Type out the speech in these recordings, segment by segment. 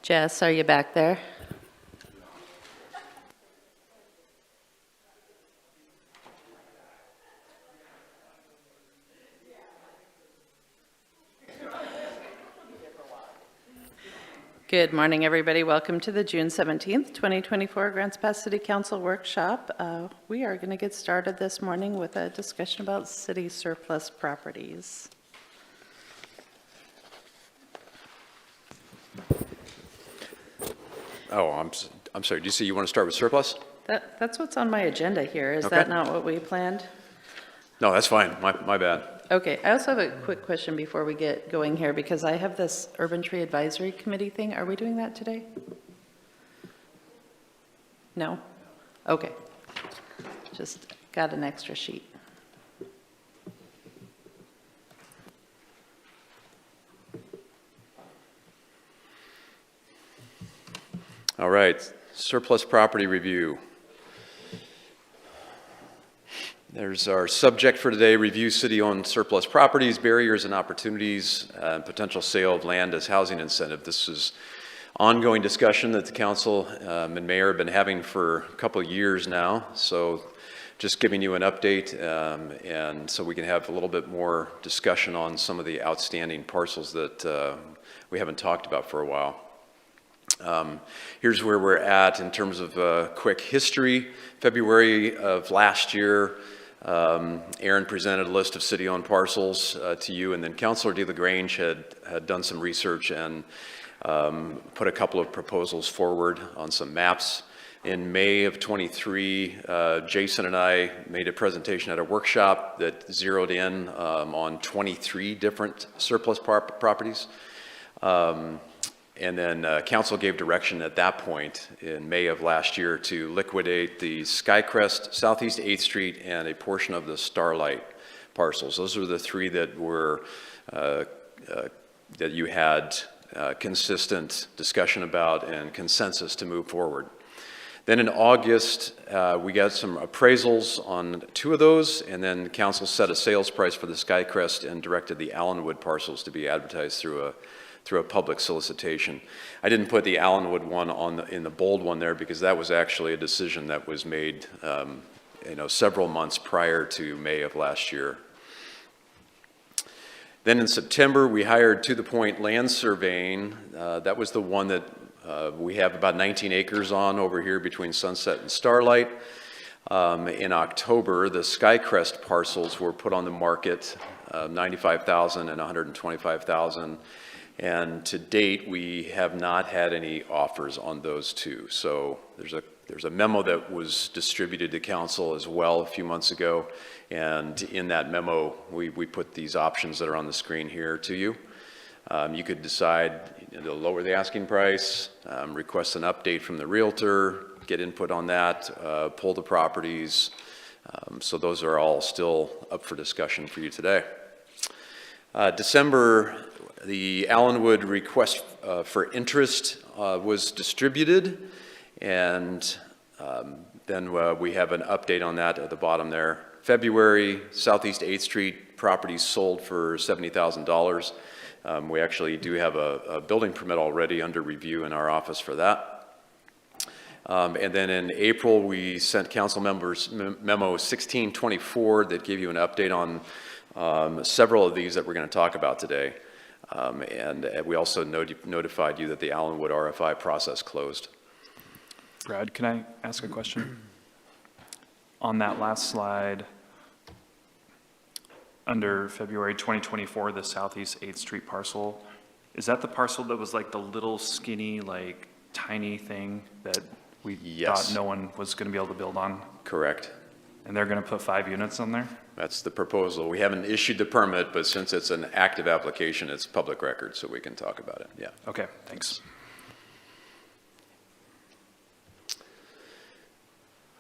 Jess, are you back there? Good morning, everybody. Welcome to the June 17th, 2024 Grants Pass City Council Workshop. We are going to get started this morning with a discussion about city surplus properties. Oh, I'm sorry. Do you say you want to start with surplus? That's what's on my agenda here. Is Okay. that not what we planned? No, that's fine. My bad. Okay, I also have a quick question before we get going here, because I have this Urban Tree Advisory Committee thing. Are we doing that today? No? Okay. Just got an extra sheet. All right. Surplus property review. There's our subject for today: review city-owned surplus properties, barriers and opportunities, potential sale of land as housing incentive. This is ongoing discussion that the council and mayor have been having for a couple of years now. So just giving you an update, and so we can have a little bit more discussion on some of the outstanding parcels that we haven't talked about for a while. Here's where we're at in terms of quick history. February of last year, Aaron presented a list of city-owned parcels to you, and then Councilor DeLaGrange had done some research and put a couple of proposals forward on some maps. In May of 23, Jason and I made a presentation at a workshop that zeroed in on 23 different surplus properties. And then council gave direction at that point in May of last year to liquidate the Skycrest, Southeast 8th Street, and a portion of the Starlight parcels. Those are the three that were that you had consistent discussion about and consensus to move forward. Then in August, we got some appraisals on two of those, and then council set a sales price for the Skycrest and directed the Allenwood parcels to be advertised through a public solicitation. I didn't put the Allenwood one in the bold one there because that was actually a decision that was made several months prior to May of last year. Then in September, we hired To The Point Land Surveying. That was the one that we have about 19 acres on over here between Sunset and Starlight. In October, the Skycrest parcels were put on the market, 95,000 and 125,000. And to date, we have not had any offers on those two. So there's a memo that was distributed to council as well a few months ago. And in that memo, we put these options that are on the screen here to you. You could decide to lower the asking price, request an update from the realtor, get input on that, pull the properties. So those are all still up for discussion for you today. December, the Allenwood request for interest was distributed, and then we have an update on that at the bottom there. February, Southeast 8th Street properties sold for $70,000. We actually do have a building permit already under review in our office for that. And then in April, we sent council members memo 1624 that gave you an update on several of these that we're going to talk about today. And we also notified you that the Allenwood RFI process closed. Brad, can I ask a question? On that last slide, under February 2024, the Southeast 8th Street parcel, is that the parcel that was like the little skinny, like tiny thing that we thought no one was going to be able to build on? Correct. And they're going to put 5 units on there? That's the proposal. We haven't issued the permit, but since it's an active application, it's public record, so we can talk about it. Yeah. Okay, thanks.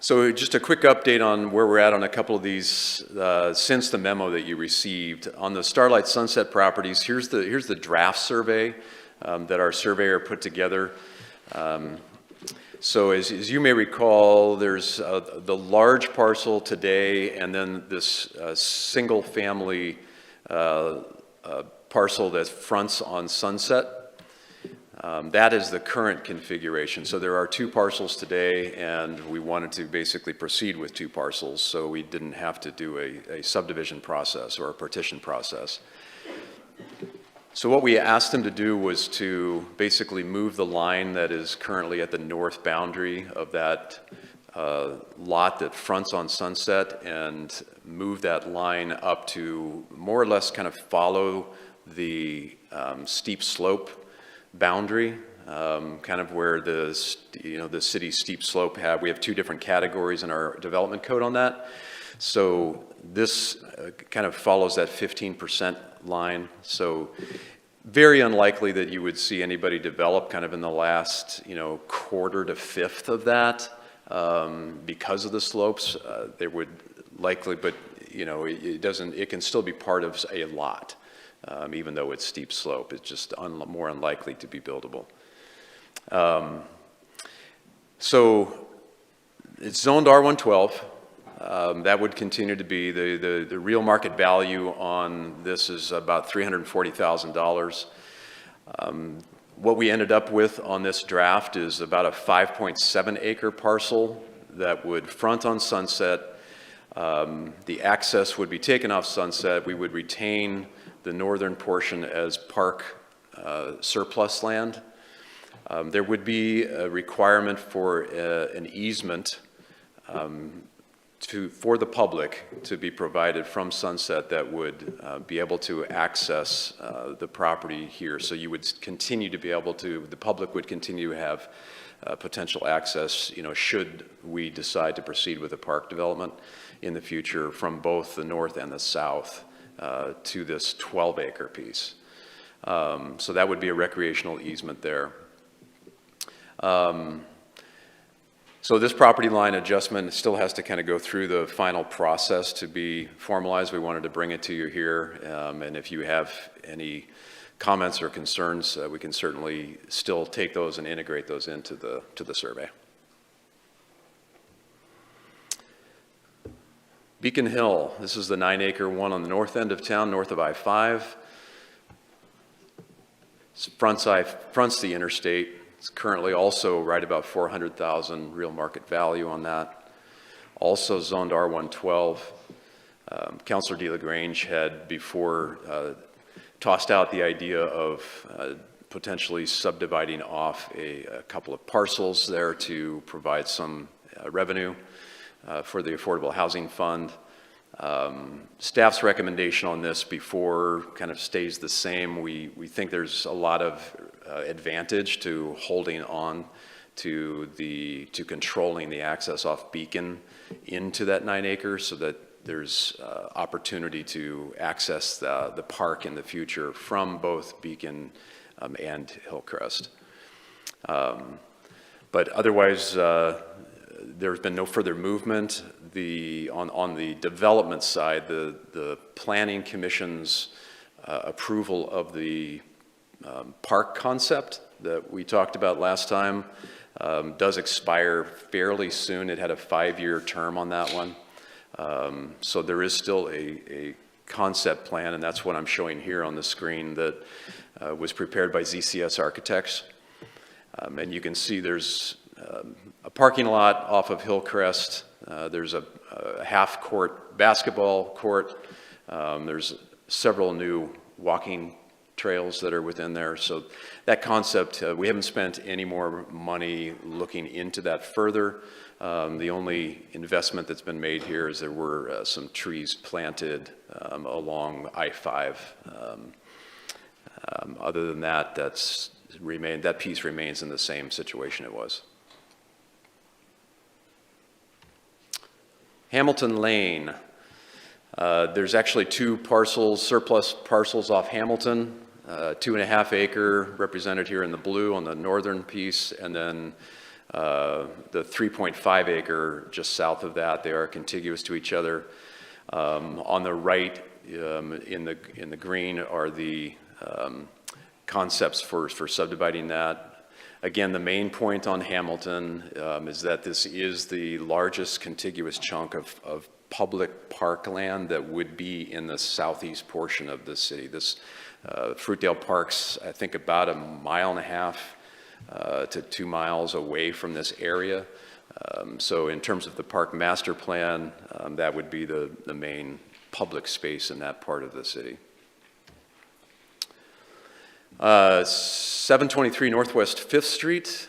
So just a quick update on where we're at on a couple of these since the memo that you received. On the Starlight Sunset properties, here's the draft survey that our surveyor put together. So as you may recall, there's the large parcel today, and then this single family parcel that fronts on Sunset. That is the current configuration. So there are 2 parcels today, and we wanted to basically proceed with 2 parcels, so we didn't have to do a subdivision process or a partition process. So what we asked them to do was to basically move the line that is currently at the north boundary of that lot that fronts on Sunset, and move that line up to more or less kind of follow the steep slope boundary, kind of where the city's steep slope we have 2 different categories in our development code on that. So this kind of follows that 15% line. So very unlikely that you would see anybody develop kind of in the last, quarter to fifth of that, because of the slopes. There would likely, but it can still be part of a lot. Even though it's steep slope, it's just more unlikely to be buildable. So it's zoned R112. That would continue to be the real market value on this is about $340,000. What we ended up with on this draft is about a 5.7 acre parcel that would front on Sunset. The access would be taken off Sunset. We would retain the northern portion as park surplus land. There would be a requirement for an easement for the public to be provided from Sunset that would be able to access the property here. So you would continue to be able to, the public would continue to have potential access, should we decide to proceed with a park development in the future from both the north and the south to this 12-acre piece. So that would be a recreational easement there. So this property line adjustment still has to kind of go through the final process to be formalized. We wanted to bring it to you here, and if you have any comments or concerns, we can certainly still take those and integrate those into the survey. Beacon Hill, this is the 9-acre one on the north end of town, north of I-5. Fronts the interstate. It's currently also right about $400,000 real market value on that. Also zoned R112. Councilor DeLagrange had before tossed out the idea of potentially subdividing off a couple of parcels there to provide some revenue for the Affordable Housing Fund. Staff's recommendation on this before kind of stays the same. We think there's a lot of advantage to holding on to controlling the access off Beacon into that 9 acres so that there's opportunity to access the park in the future from both Beacon and Hillcrest. But otherwise, there's been no further movement. On the development side, the Planning Commission's approval of the park concept that we talked about last time does expire fairly soon. It had a 5-year term on that one. So there is still a concept plan, and that's what I'm showing here on the screen that was prepared by ZCS Architects. And you can see there's a parking lot off of Hillcrest. There's a half-court basketball court. There's several new walking trails that are within there. So that concept, we haven't spent any more money looking into that further. The only investment that's been made here is there were some trees planted along I-5. Other than that, that piece remains in the same situation it was. Hamilton Lane. There's actually 2 parcels, surplus parcels off Hamilton. 2.5 acre represented here in the blue on the northern piece, and then the 3.5 acre just south of that. They are contiguous to each other. On the right, in the green, are the concepts for subdividing that. Again, the main point on Hamilton is that this is the largest contiguous chunk of public parkland that would be in the southeast portion of the city. This Fruitdale Park's, I think, about 1.5 miles to 2 miles away from this area. So in terms of the park master plan, that would be the main public space in that part of the city. 723 Northwest 5th Street.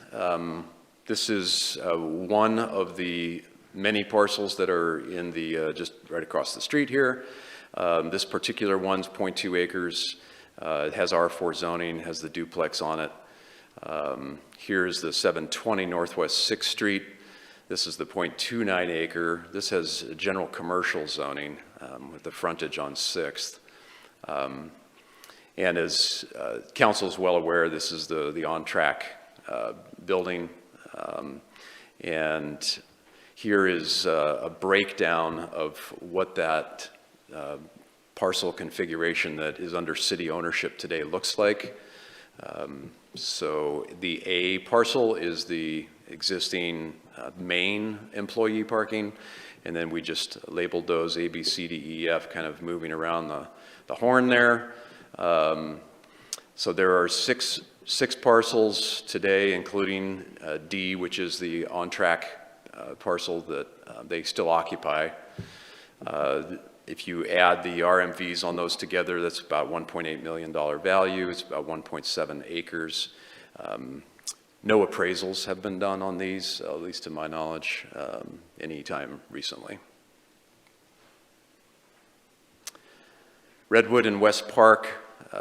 This is one of the many parcels that are in the, just right across the street here. This particular one's 0.2 acres. It has R4 zoning, has the duplex on it. Here's the 720 Northwest 6th Street. This is the 0.29 acre. This has general commercial zoning with the frontage on 6th. And as council is well aware, this is the on-track building. And here is a breakdown of what that parcel configuration that is under city ownership today looks like. So the A parcel is the existing main employee parking, and then we just labeled those A, B, C, D, E, F, kind of moving around the horn there. So there are six parcels today, including D, which is the on-track parcel that they still occupy. If you add the RMVs on those together, that's about $1.8 million value. It's about 1.7 acres. No appraisals have been done on these, at least to my knowledge, any time recently. Redwood and West Park,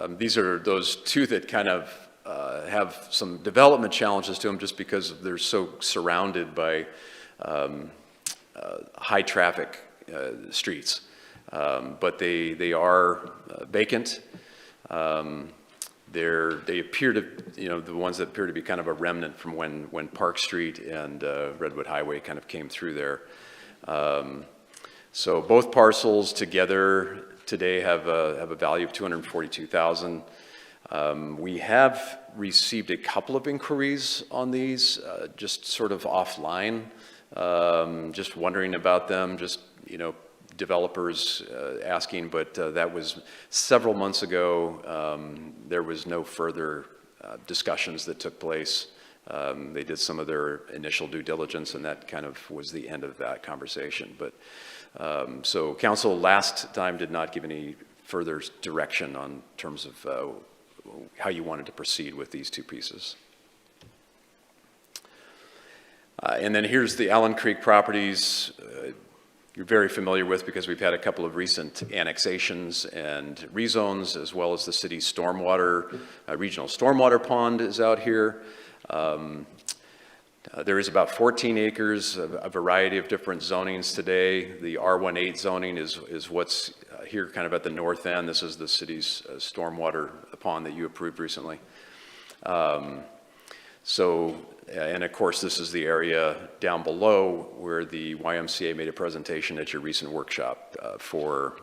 these are those two that kind of have some development challenges to them just because they're so surrounded by high traffic streets. But they are vacant. They appear to, the ones that appear to be kind of a remnant from when Park Street and Redwood Highway kind of came through there. So both parcels together today have a value of $242,000. We have received a couple of inquiries on these, just sort of offline, just wondering about them, just, developers asking, but that was several months ago. There was no further discussions that took place. They did some of their initial due diligence, and that kind of was the end of that conversation. But so council last time did not give any further direction on terms of how you wanted to proceed with these two pieces. And then here's the Allen Creek properties. You're very familiar with because we've had a couple of recent annexations and rezones, as well as the city's stormwater, regional stormwater pond is out here. There is about 14 acres of a variety of different zonings today. The R18 zoning is what's here kind of at the north end. This is the city's stormwater pond that you approved recently. And of course, this is the area down below where the YMCA made a presentation at your recent workshop for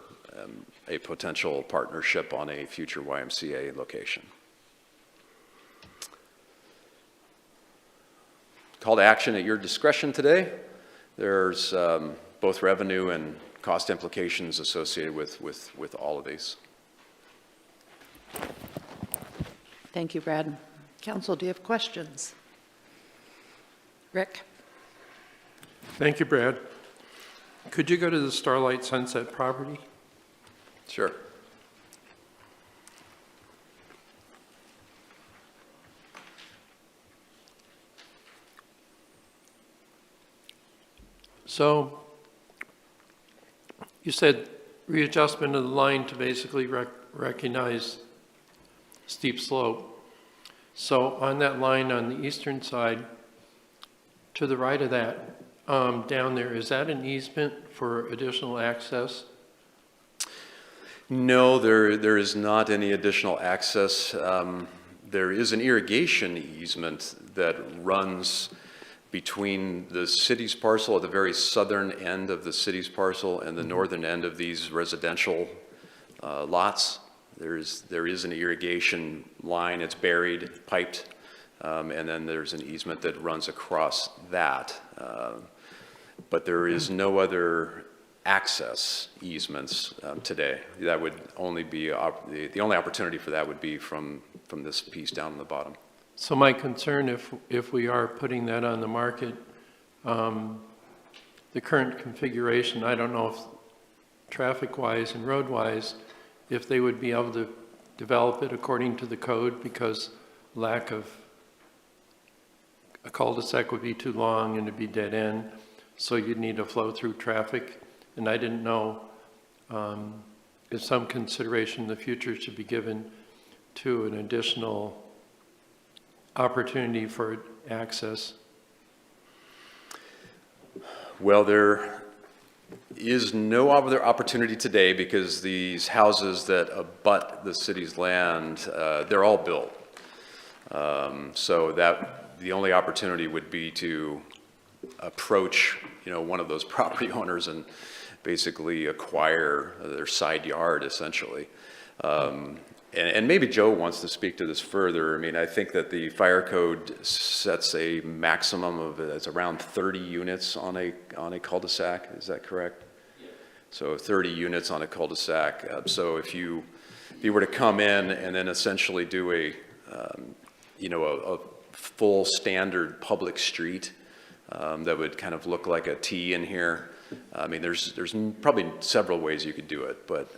a potential partnership on a future YMCA location. Call to action at your discretion today. There's both revenue and cost implications associated with all of these. Thank you, Brad. Council, do you have questions? Rick? Thank you, Brad. Could you go to the Starlight Sunset property? Sure. So you said readjustment of the line to basically recognize steep slope. So on that line on the eastern side, to the right of that, down there, is that an easement for additional access? No, there is not any additional access. There is an irrigation easement that runs between the city's parcel at the very southern end of the city's parcel and the northern end of these residential lots. There is an irrigation line. It's buried, piped, and then there's an easement that runs across that. But there is no other access easements today. That would only be, the only opportunity for that would be from this piece down on the bottom. So my concern, if we are putting that on the market, the current configuration, I don't know if traffic-wise and road-wise, if they would be able to develop it according to the code, because lack of a cul-de-sac would be too long and it'd be dead end, so you'd need to flow through traffic. And I didn't know if some consideration in the future should be given to an additional opportunity for access. Well, there is no other opportunity today because these houses that abut the city's land, they're all built. So that the only opportunity would be to approach, one of those property owners and basically acquire their side yard, essentially. And maybe Joe wants to speak to this further. I mean, I think that the fire code sets a maximum of, it's around 30 units on a cul-de-sac. Is that correct? Yeah. So 30 units on a cul-de-sac. So if you were to come in and then essentially do a full standard public street that would kind of look like a T in here. I mean, there's probably several ways you could do it, but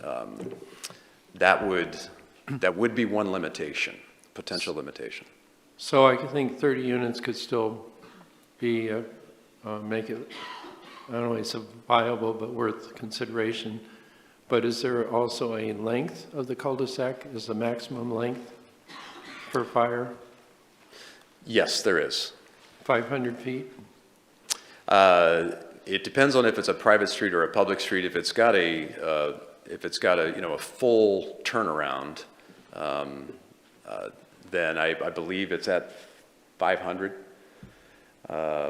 that would be one limitation, potential limitation. So I think 30 units could still be, make it, I don't know if it's viable, but worth consideration. But is there also a length of the cul-de-sac? Is the maximum length for fire Yes, there is. 500 feet? It depends on if it's a private street or a public street. If it's got a a full turnaround, then I believe it's at 500. Steep slopes, I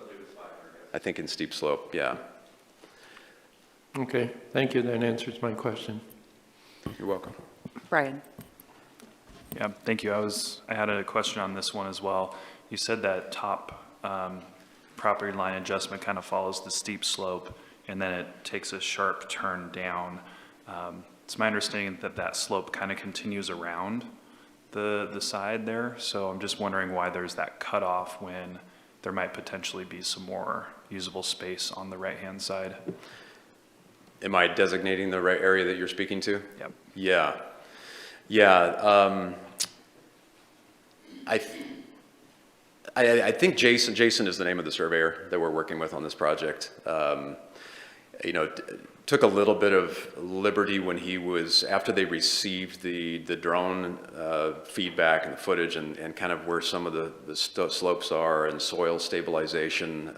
believe it's 500. I think in steep slope, yeah. Okay, thank you. That answers my question. You're welcome. Brian? Yeah, thank you. I had a question on this one as well. You said that top property line adjustment kind of follows the steep slope, and then it takes a sharp turn down. It's my understanding that that slope kind of continues around the side there, so I'm just wondering why there's that cutoff when there might potentially be some more usable space on the right-hand side. Am I designating the right area that you're speaking to? Yep. Yeah. Yeah. I think Jason is the name of the surveyor that we're working with on this project. Took a little bit of liberty when he was, after they received the drone feedback and the footage and kind of where some of the slopes are and soil stabilization,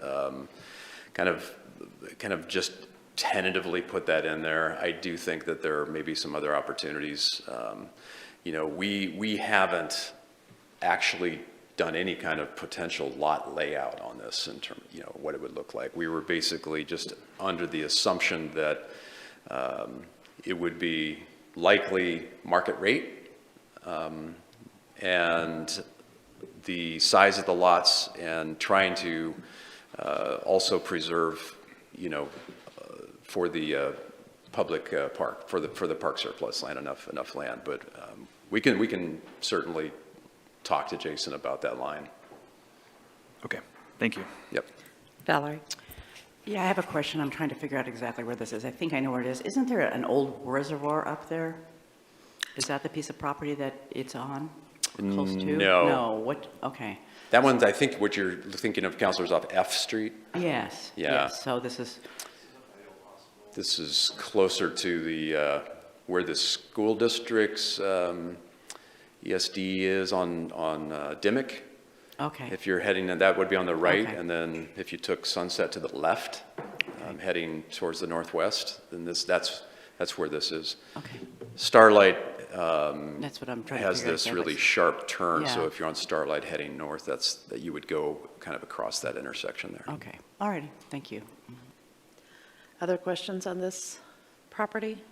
kind of just tentatively put that in there. I do think that there may be some other opportunities. We haven't actually done any kind of potential lot layout on this in terms, what it would look like. We were basically just under the assumption that it would be likely market rate and the size of the lots, and trying to also preserve, for the public park, for the park surplus land, enough land. But we can certainly talk to Jason about that line. Okay, thank you. Yep. Valerie? Yeah, I have a question. I'm trying to figure out exactly where this is. I think I know where it is. Isn't there an old reservoir up there? Is that the piece of property that it's on? Close to? No. No, what, okay. That one's, I think what you're thinking of, Counselor, is off F Street. Yes. Yeah. Yes. So this is closer to the, where the school district's ESD is on Dimmick. okay. If you're heading, that would be on the right, Okay. and then if you took Sunset to the left, heading towards the northwest, then that's where this is. Okay. Starlight That's what I'm trying to has figure out. this Yeah, really but- sharp turn, so Yeah. if you're on Starlight heading north, that you would go kind of across that intersection there. Okay. All righty. Thank you. Other questions on this property?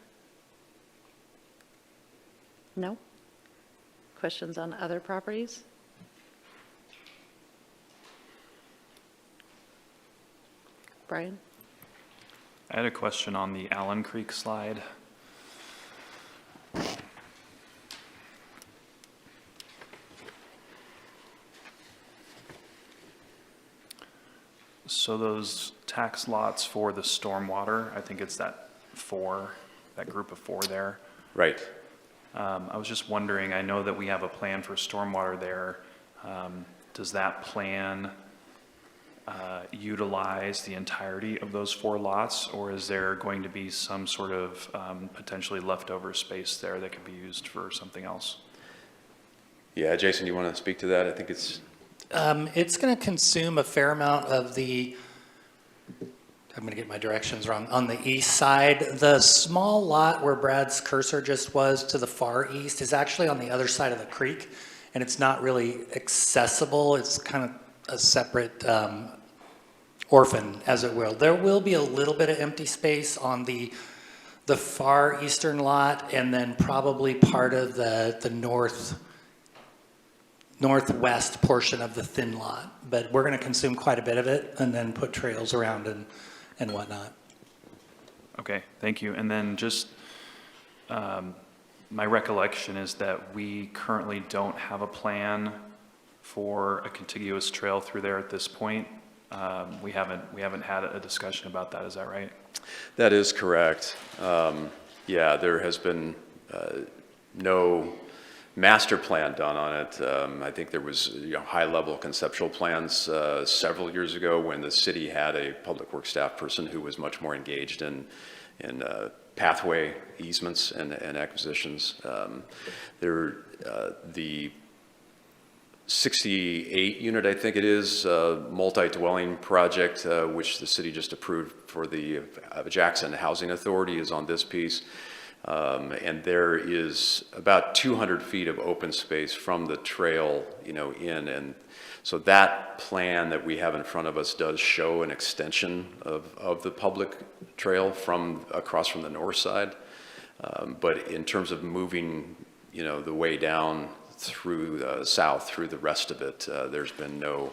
No? Questions on other properties? Brian? I had a question on the Allen Creek slide. So those tax lots for the stormwater, I think it's that group of 4 there. Right. I was just wondering, I know that we have a plan for stormwater there. Does that plan utilize the entirety of those 4 lots, or is there going to be some sort of potentially leftover space there that could be used for something else? Yeah, Jason, you want to speak to that? I think it's going to consume a fair amount of the, I'm going to get my directions wrong, on the east side. The small lot where Brad's cursor just was to the far east is actually on the other side of the creek, and it's not really accessible. It's kind of a separate orphan, as it will. There will be a little bit of empty space on the far eastern lot, and then probably part of the northwest portion of the thin lot. But we're going to consume quite a bit of it and then put trails around and whatnot. Okay, thank you. And then just, my recollection is that we currently don't have a plan for a contiguous trail through there at this point. We haven't had a discussion about that, is that right? That is correct. Yeah, there has been no master plan done on it. I think there was high-level conceptual plans several years ago when the city had a public works staff person who was much more engaged in pathway easements and acquisitions. The 68 unit, I think it is, multi-dwelling project, which the city just approved for the Jackson Housing Authority, is on this piece. And there is about 200 feet of open space from the trail, in. And so that plan that we have in front of us does show an extension of the public trail across from the north side. But in terms of moving, the way down through south through the rest of it, there's been no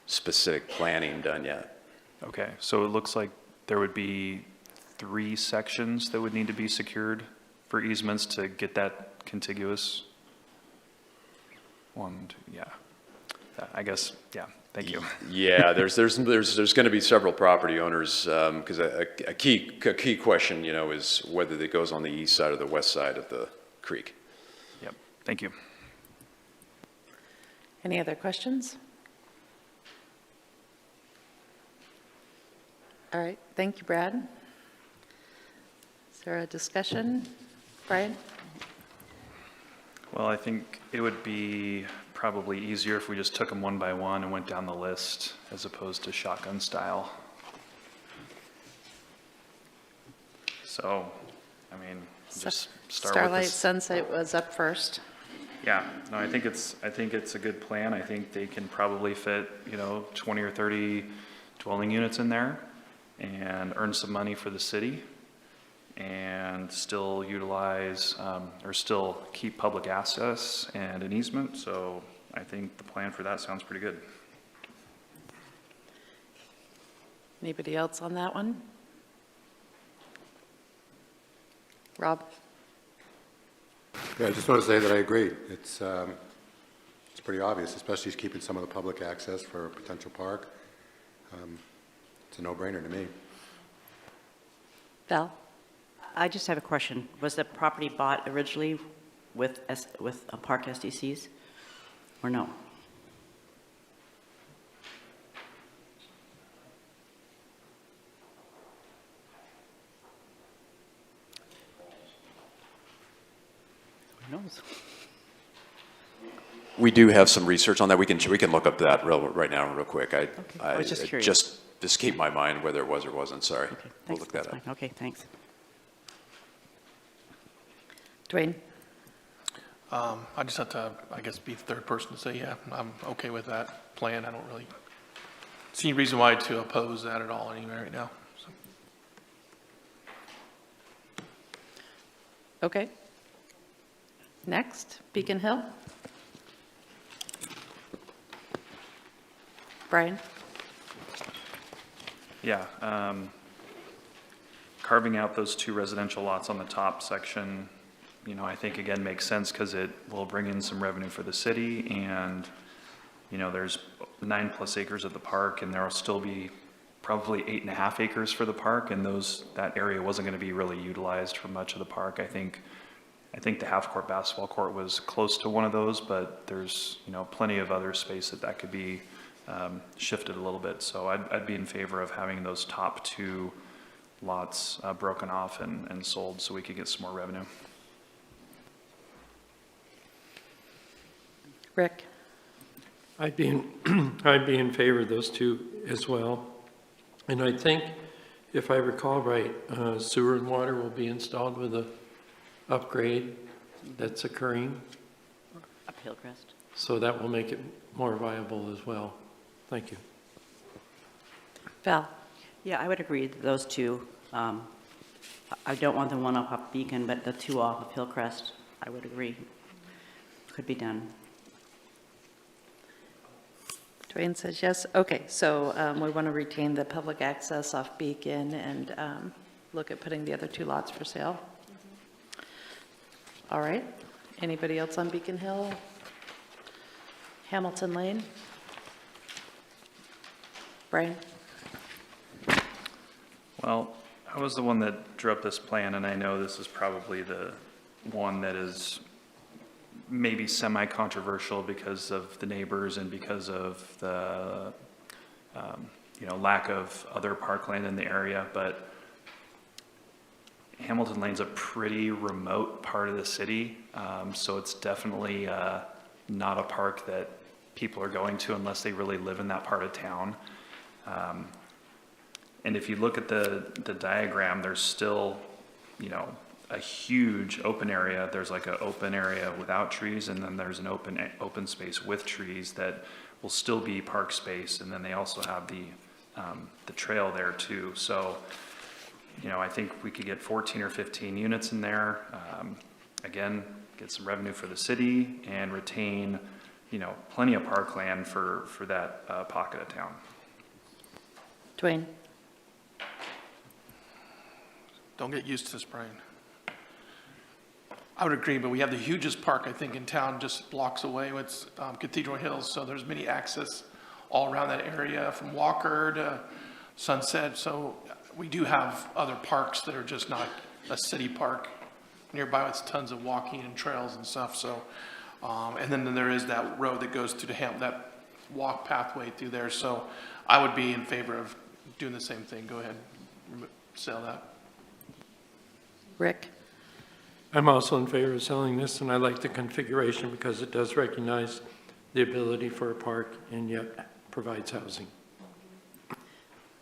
specific planning done yet. Okay, so it looks like there would be 3 sections that would need to be secured for easements to get that contiguous. 1, 2, yeah. I guess, yeah, thank you. Yeah, there's going to be several property owners, because a key question, is whether it goes on the east side or the west side of the creek. Yep, thank you. Any other questions? All right, thank you, Brad. Is there a discussion? Brian? Well, I think it would be probably easier if we just took them one by one and went down the list as opposed to shotgun style. So, I mean, just start with Starlight this. Sunset was up first. Yeah, no, I think it's a good plan. I think they can probably fit, 20 or 30 dwelling units in there and earn some money for the city and still utilize, or still keep public access and an easement. So I think the plan for that sounds pretty good. Anybody else on that one? Rob? Yeah, I just want to say that I agree. It's pretty obvious, especially keeping some of the public access for a potential park. It's a no-brainer to me. Val? I just have a question. Was the property bought originally with park SDCs or no? Who knows? We do have some research on that. We can look up that right now real quick. I was just curious. Just escaped my mind whether it was or wasn't. Sorry. Okay, We'll thanks. look that That's up. fine. Okay, thanks. Dwayne? I just have to, I guess, be the third person to say, yeah, I'm okay with that plan. I don't really see any reason why to oppose that at all anyway right now. So. Okay. Next, Beacon Hill? Brian? Yeah, carving out those 2 residential lots on the top section, you know, I think again makes sense because it will bring in some revenue for the city, and, you know, there's 9+ acres at the park, and there will still be probably 8.5 acres for the park, and that area wasn't going to be really utilized for much of the park. I think the half-court basketball court was close to one of those, but there's, you know, plenty of other space that could be shifted a little bit. So I'd be in favor of having those top 2 lots broken off and sold so we could get some more revenue. Rick? I'd be in favor of those 2 as well. And I think, if I recall right, sewer and water will be installed with a upgrade that's occurring. Up Hillcrest. So that will make it more viable as well. Thank you. Val? Yeah, I would agree that those 2. I don't want the one up Beacon, but the 2 off of Hillcrest, I would agree, could be done. Dwayne says yes. Okay, so we want to retain the public access off Beacon and look at putting the other 2 lots for sale. All right. Anybody else on Beacon Hill? Hamilton Lane? Brian? Well, I was the one that drew up this plan, and I know this is probably the one that is maybe semi-controversial because of the neighbors and because of the, you know, lack of other parkland in the area, but Hamilton Lane's a pretty remote part of the city, so it's definitely not a park that people are going to unless they really live in that part of town. And if you look at the diagram, there's still, you know, a huge open area. There's like an open area without trees, and then there's an open space with trees that will still be park space. And then they also have the trail there too. So, you know, I think we could get 14 or 15 units in there. Again, get some revenue for the city and retain, you know, plenty of parkland for that pocket of town. Dwayne? Don't get used to this, Brian. I would agree, but we have the hugest park, I think, in town, just blocks away. It's Cathedral Hills, so there's many access all around that area, from Walker to Sunset. So we do have other parks that are just not a city park nearby with tons of walking and trails and stuff. So, and then there is that road that goes to that walk pathway through there. So I would be in favor of doing the same thing. Go ahead, sell that. Rick? I'm also in favor of selling this, and I like the configuration because it does recognize the ability for a park and yet provides housing.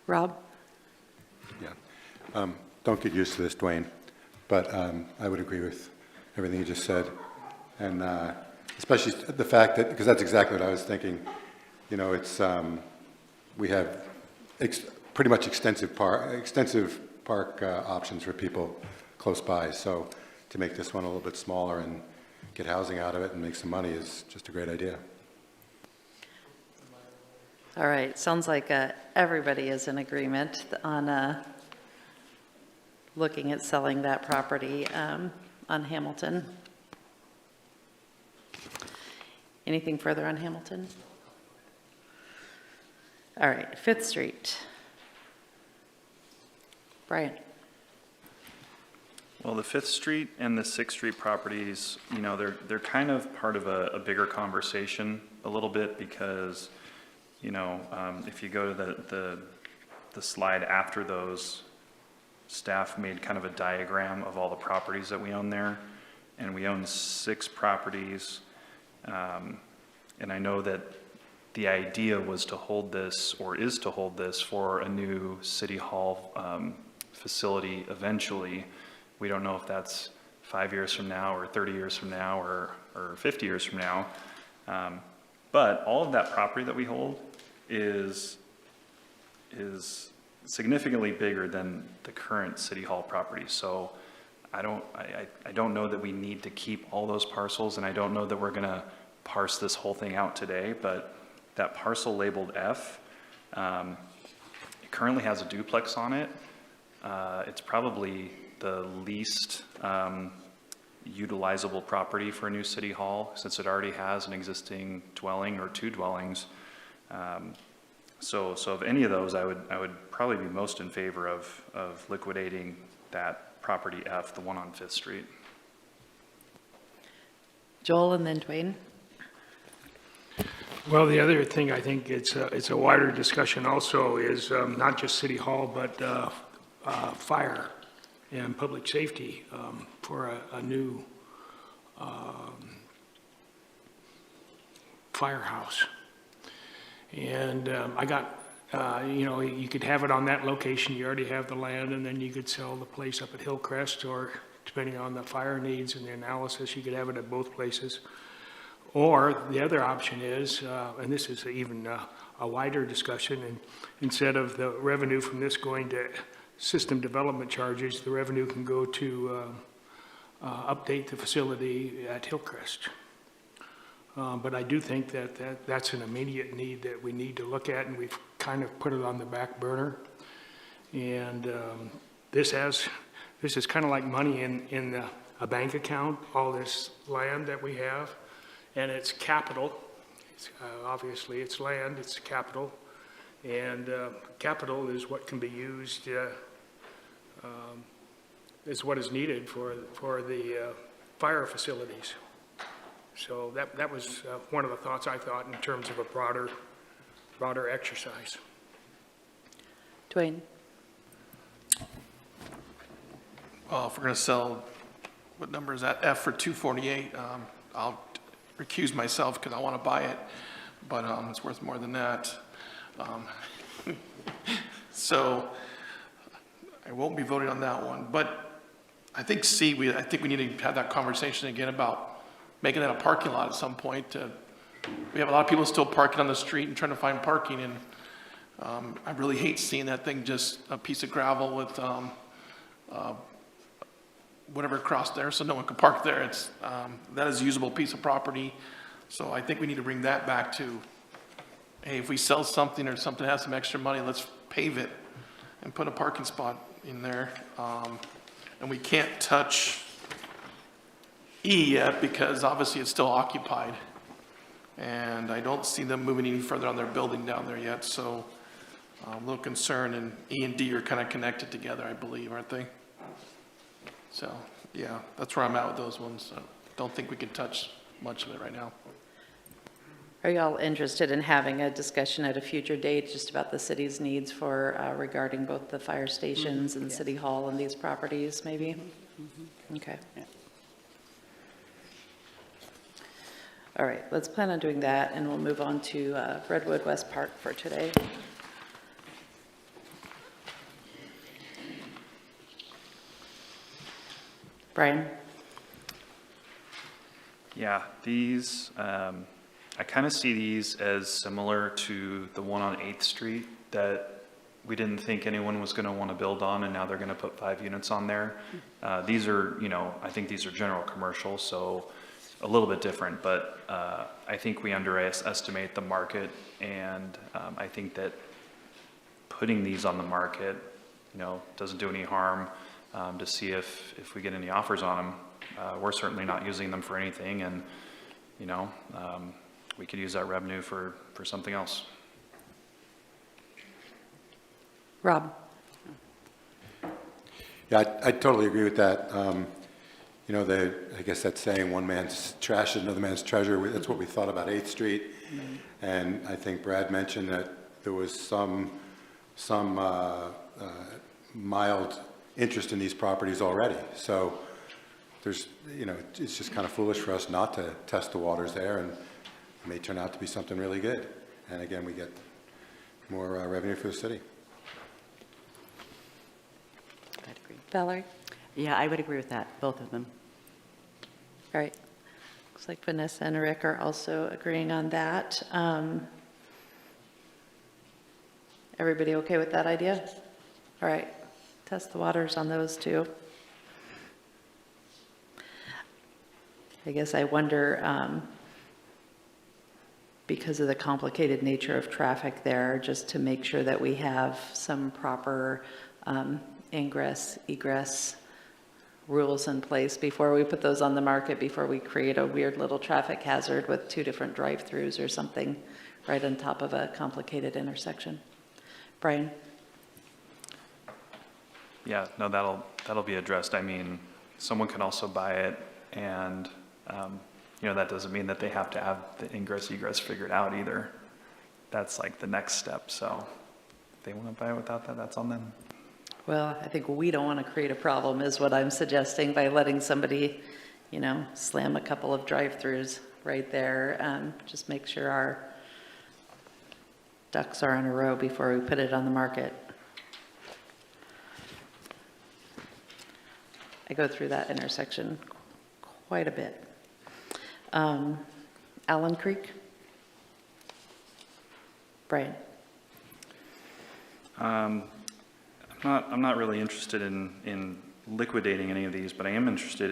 Rob? Yeah. Don't get used to this, Dwayne, but I would agree with everything you just said. And especially the fact that, because that's exactly what I was thinking, you know, it's, we have pretty much extensive park options for people close by. So to make this one a little bit smaller and get housing out of it and make some money is just a great idea. All right, sounds like everybody is in agreement on looking at selling that property on Hamilton. Anything further on Hamilton? All right, 5th Street. Brian? Well, the 5th Street and the 6th Street properties, you know, they're kind of part of a bigger conversation a little bit because, you know, if you go to the slide after those, staff made kind of a diagram of all the properties that we own there, and we own 6 properties. And I know that the idea was to hold this, or is to hold this, for a new city hall facility eventually. We don't know if that's 5 years from now, or 30 years from now, or 50 years from now. But all of that property that we hold is significantly bigger than the current city hall property. So I don't know that we need to keep all those parcels, and I don't know that we're gonna parse this whole thing out today, but that parcel labeled F, it currently has a duplex on it. It's probably the least utilizable property for a new city hall, since it already has an existing dwelling or 2 dwellings. So of any of those, I would probably be most in favor of liquidating that property F, the one on Fifth Street. Joel and then Dwayne. Well, the other thing, I think it's a wider discussion also, is not just City Hall, but fire and public safety for a new firehouse. And I got, you could have it on that location, you already have the land, and then you could sell the place up at Hillcrest, or depending on the fire needs and the analysis, you could have it at both places. Or the other option is, and this is even a wider discussion, and instead of the revenue from this going to system development charges, the revenue can go to update the facility at Hillcrest. But I do think that's an immediate need that we need to look at, and we've kind of put it on the back burner. And this is kind of like money in a bank account, all this land that we have, and it's capital. Obviously, it's land, it's capital, and capital is what can be used, is what is needed for the fire facilities. So that was one of the thoughts I thought in terms of a broader exercise. Dwayne. Well, if we're going to sell, what number is that, F for 248, I'll recuse myself because I want to buy it, but it's worth more than that. So I won't be voting on that one. But I think C, I think we need to have that conversation again about making that a parking lot at some point. We have a lot of people still parking on the street and trying to find parking, and I really hate seeing that thing just a piece of gravel with whatever across there, so no one can park there. It's that is a usable piece of property. So I think we need to bring that back to, hey, if we sell something or something has some extra money, let's pave it and put a parking spot in there. And we can't touch E yet because obviously it's still occupied. And I don't see them moving any further on their building down there yet, so I'm a little concerned, and E and D are kind of connected together, I believe, aren't they? So, yeah, that's where I'm at with those ones. I don't think we can touch much of it right now. Are you all interested in having a discussion at a future date just about the city's needs for regarding both the fire stations and City Hall and these properties, maybe? Okay. Yeah. All right, let's plan on doing that, and we'll move on to Redwood West Park for today. Brian? Yeah, these, I kind of see these as similar to the one on 8th Street that we didn't think anyone was going to want to build on, and now they're going to put 5 units on there. These are, I think these are general commercial, so a little bit different, but I think we underestimate the market, and I think that putting these on the market, doesn't do any harm to see if we get any offers on them. We're certainly not using them for anything, and we could use that revenue for something else. Rob? Yeah, I totally agree with that. I guess that saying, one man's trash is another man's treasure. That's what we thought about 8th Street. And I think Brad mentioned that there was some mild interest in these properties already. So there's, it's just kind of foolish for us not to test the waters there, and it may turn out to be something really good. And again, we get more revenue for the city. I'd agree. Valerie? Yeah, I would agree with that, both of them. All right. Looks like Vanessa and Rick are also agreeing on that. Everybody okay with that idea? All right. Test the waters on those two. I guess I wonder, because of the complicated nature of traffic there, just to make sure that we have some proper ingress, egress rules in place before we put those on the market, before we create a weird little traffic hazard with 2 different drive-throughs or something right on top of a complicated intersection. Brian? Yeah, no, that'll be addressed. I mean, someone can also buy it, and, you know, that doesn't mean that they have to have the ingress egress figured out either. That's like the next step, so if they want to buy it without that, that's on them. Well, I think we don't want to create a problem is what I'm suggesting by letting somebody, you know, slam a couple of drive-throughs right there. Just make sure our ducks are in a row before we put it on the market. I go through that intersection quite a bit. Allen Creek? Brian? I'm not really interested in liquidating any of these, but I am interested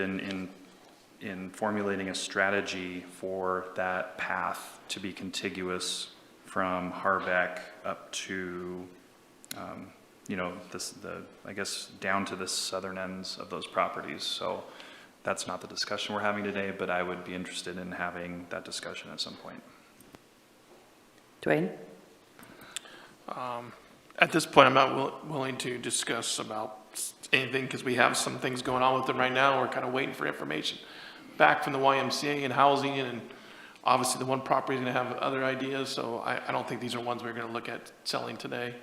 in formulating a strategy for that path to be contiguous from Harbeck up to, you know, I guess down to the southern ends of those properties. So that's not the discussion we're having today, but I would be interested in having that discussion at some point. Dwayne? At this point, I'm not willing to discuss about anything because we have some things going on with them right now. We're kind of waiting for information back from the YMCA and housing, and obviously the one property is going to have other ideas. So I don't think these are ones we're going to look at selling today.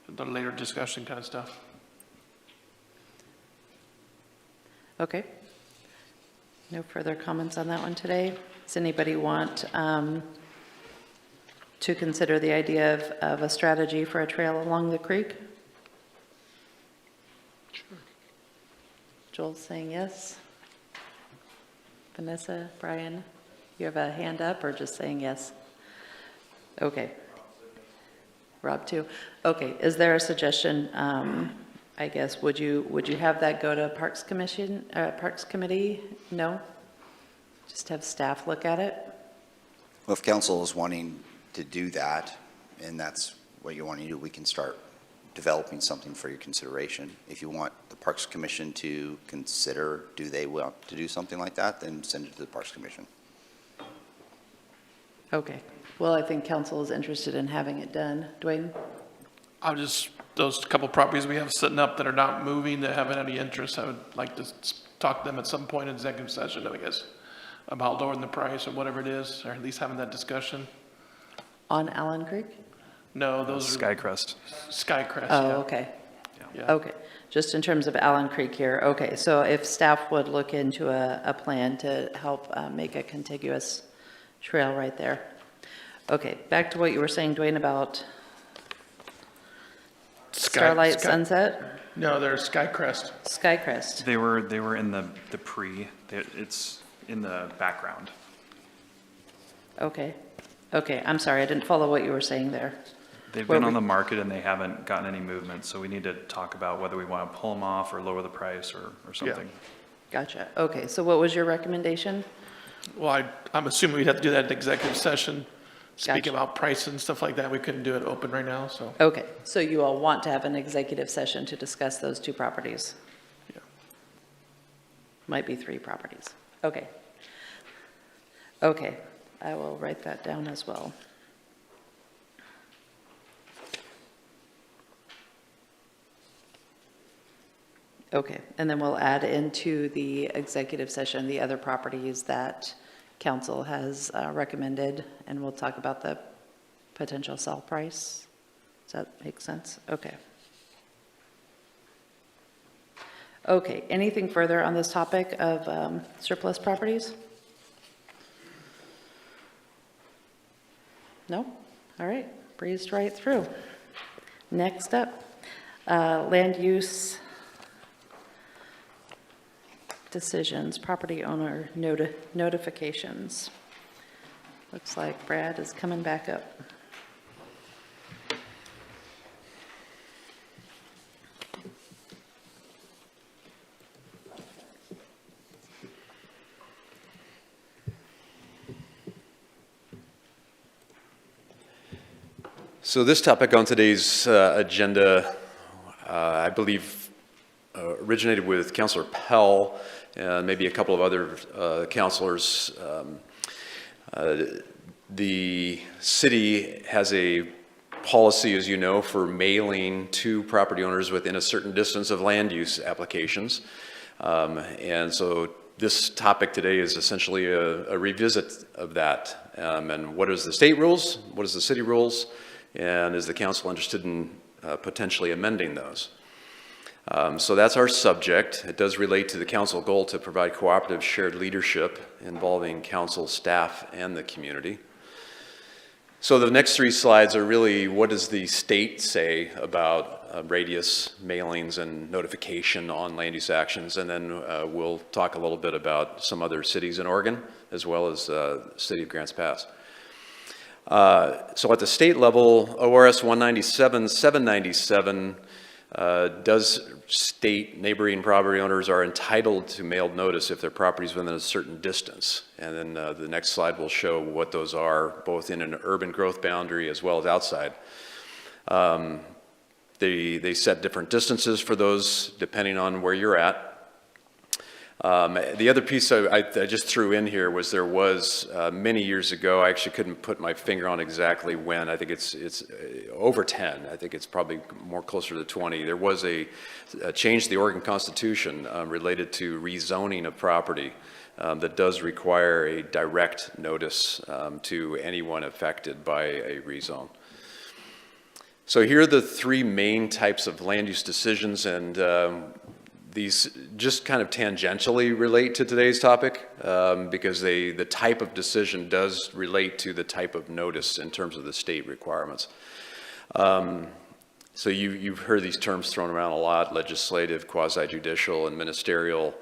The later discussion kind of stuff. Okay. No further comments on that one today. Does anybody want to consider the idea of a strategy for a trail along the creek? Sure. Joel's saying yes. Vanessa, Brian, you have a hand up or just saying yes? Okay. Rob too. Okay, is there a suggestion? I guess, would you have that go to Parks Committee? No? Just have staff look at it? Well, if council is wanting to do that, and that's what you want to do, we can start developing something for your consideration. If you want the Parks Commission to consider, do they want to do something like that, then send it to the Parks Commission. Okay. Well, I think council is interested in having it done. Dwayne? Those couple properties we have sitting up that are not moving, that haven't any interest, I would like to talk to them at some point in executive session, I guess, about lowering the price or whatever it is, or at least having that discussion. On Allen Creek? No, those are Skycrest. Skycrest, Oh, yeah. okay. Yeah. Okay. Just in terms of Allen Creek here. Okay, so if staff would look into a plan to help make a contiguous trail right there. Okay, back to what you were saying, Dwayne, about Starlight Sunset? No, they're Skycrest. Skycrest. They were in the it's in the background. Okay. Okay, I'm sorry, I didn't follow what you were saying there. They've been on the market and they haven't gotten any movement, so we need to talk about whether we want to pull them off or lower the price or something. Gotcha. Okay, so what was your recommendation? Well, I'm assuming we'd have to do that in executive session. Speak Gotcha. about price and stuff like that. We couldn't do it open right now, so. Okay, so you all want to have an executive session to discuss those 2 properties? Yeah. Might be 3 properties. Okay. Okay, I will write that down as well. Okay, and then we'll add into the executive session the other properties that council has recommended, and we'll talk about the potential sell price. Does that make sense? Okay. Okay, anything further on this topic of surplus properties? No? All right, breezed right through. Next up, land use decisions, property owner notifications. Looks like Brad is coming back up. So this topic on today's agenda, I believe, originated with Councilor Pell and maybe a couple of other councilors. The city has a policy, as you know, for mailing to property owners within a certain distance of land use applications. And so this topic today is essentially a revisit of that. And what is the state rules? What is the city rules? And is the council interested in potentially amending those? So that's our subject. It does relate to the council goal to provide cooperative shared leadership involving council staff and the community. So the next three slides are really what does the state say about radius mailings and notification on land use actions, and then we'll talk a little bit about some other cities in Oregon as well as the city of Grants Pass. So at the state level, ORS 197-797 does state neighboring property owners are entitled to mailed notice if their property is within a certain distance. And then the next slide will show what those are, both in an urban growth boundary as well as outside. They set different distances for those depending on where you're at. The other piece I just threw in here was there was many years ago, I actually couldn't put my finger on exactly when, I think it's over 10, I think it's probably more closer to 20. There was a change to the Oregon Constitution related to rezoning of property that does require a direct notice to anyone affected by a rezone. So here are the three main types of land use decisions, and these just kind of tangentially relate to today's topic because the type of decision does relate to the type of notice in terms of the state requirements. So you've heard these terms thrown around a lot: legislative, quasi-judicial, and ministerial.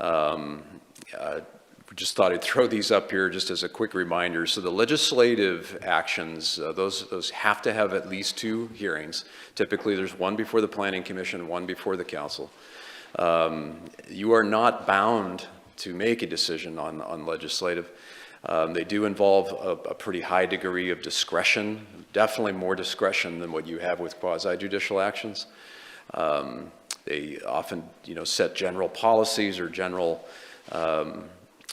We just thought I'd throw these up here just as a quick reminder. So the legislative actions, those have to have at least 2 hearings. Typically there's one before the Planning Commission, one before the council. You are not bound to make a decision on legislative. They do involve a pretty high degree of discretion, definitely more discretion than what you have with quasi-judicial actions. They often, set general policies or general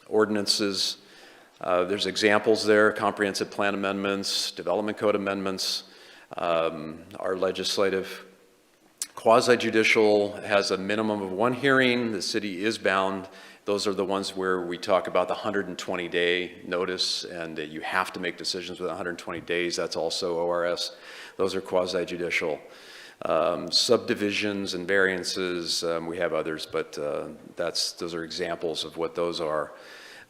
ordinances. There's examples there: comprehensive plan amendments, development code amendments are legislative. Quasi-judicial has a minimum of 1 hearing. The city is bound. Those are the ones where we talk about the 120-day notice, and that you have to make decisions within 120 days. That's also ORS. Those are quasi-judicial. Subdivisions and variances, we have others, but those are examples of what those are.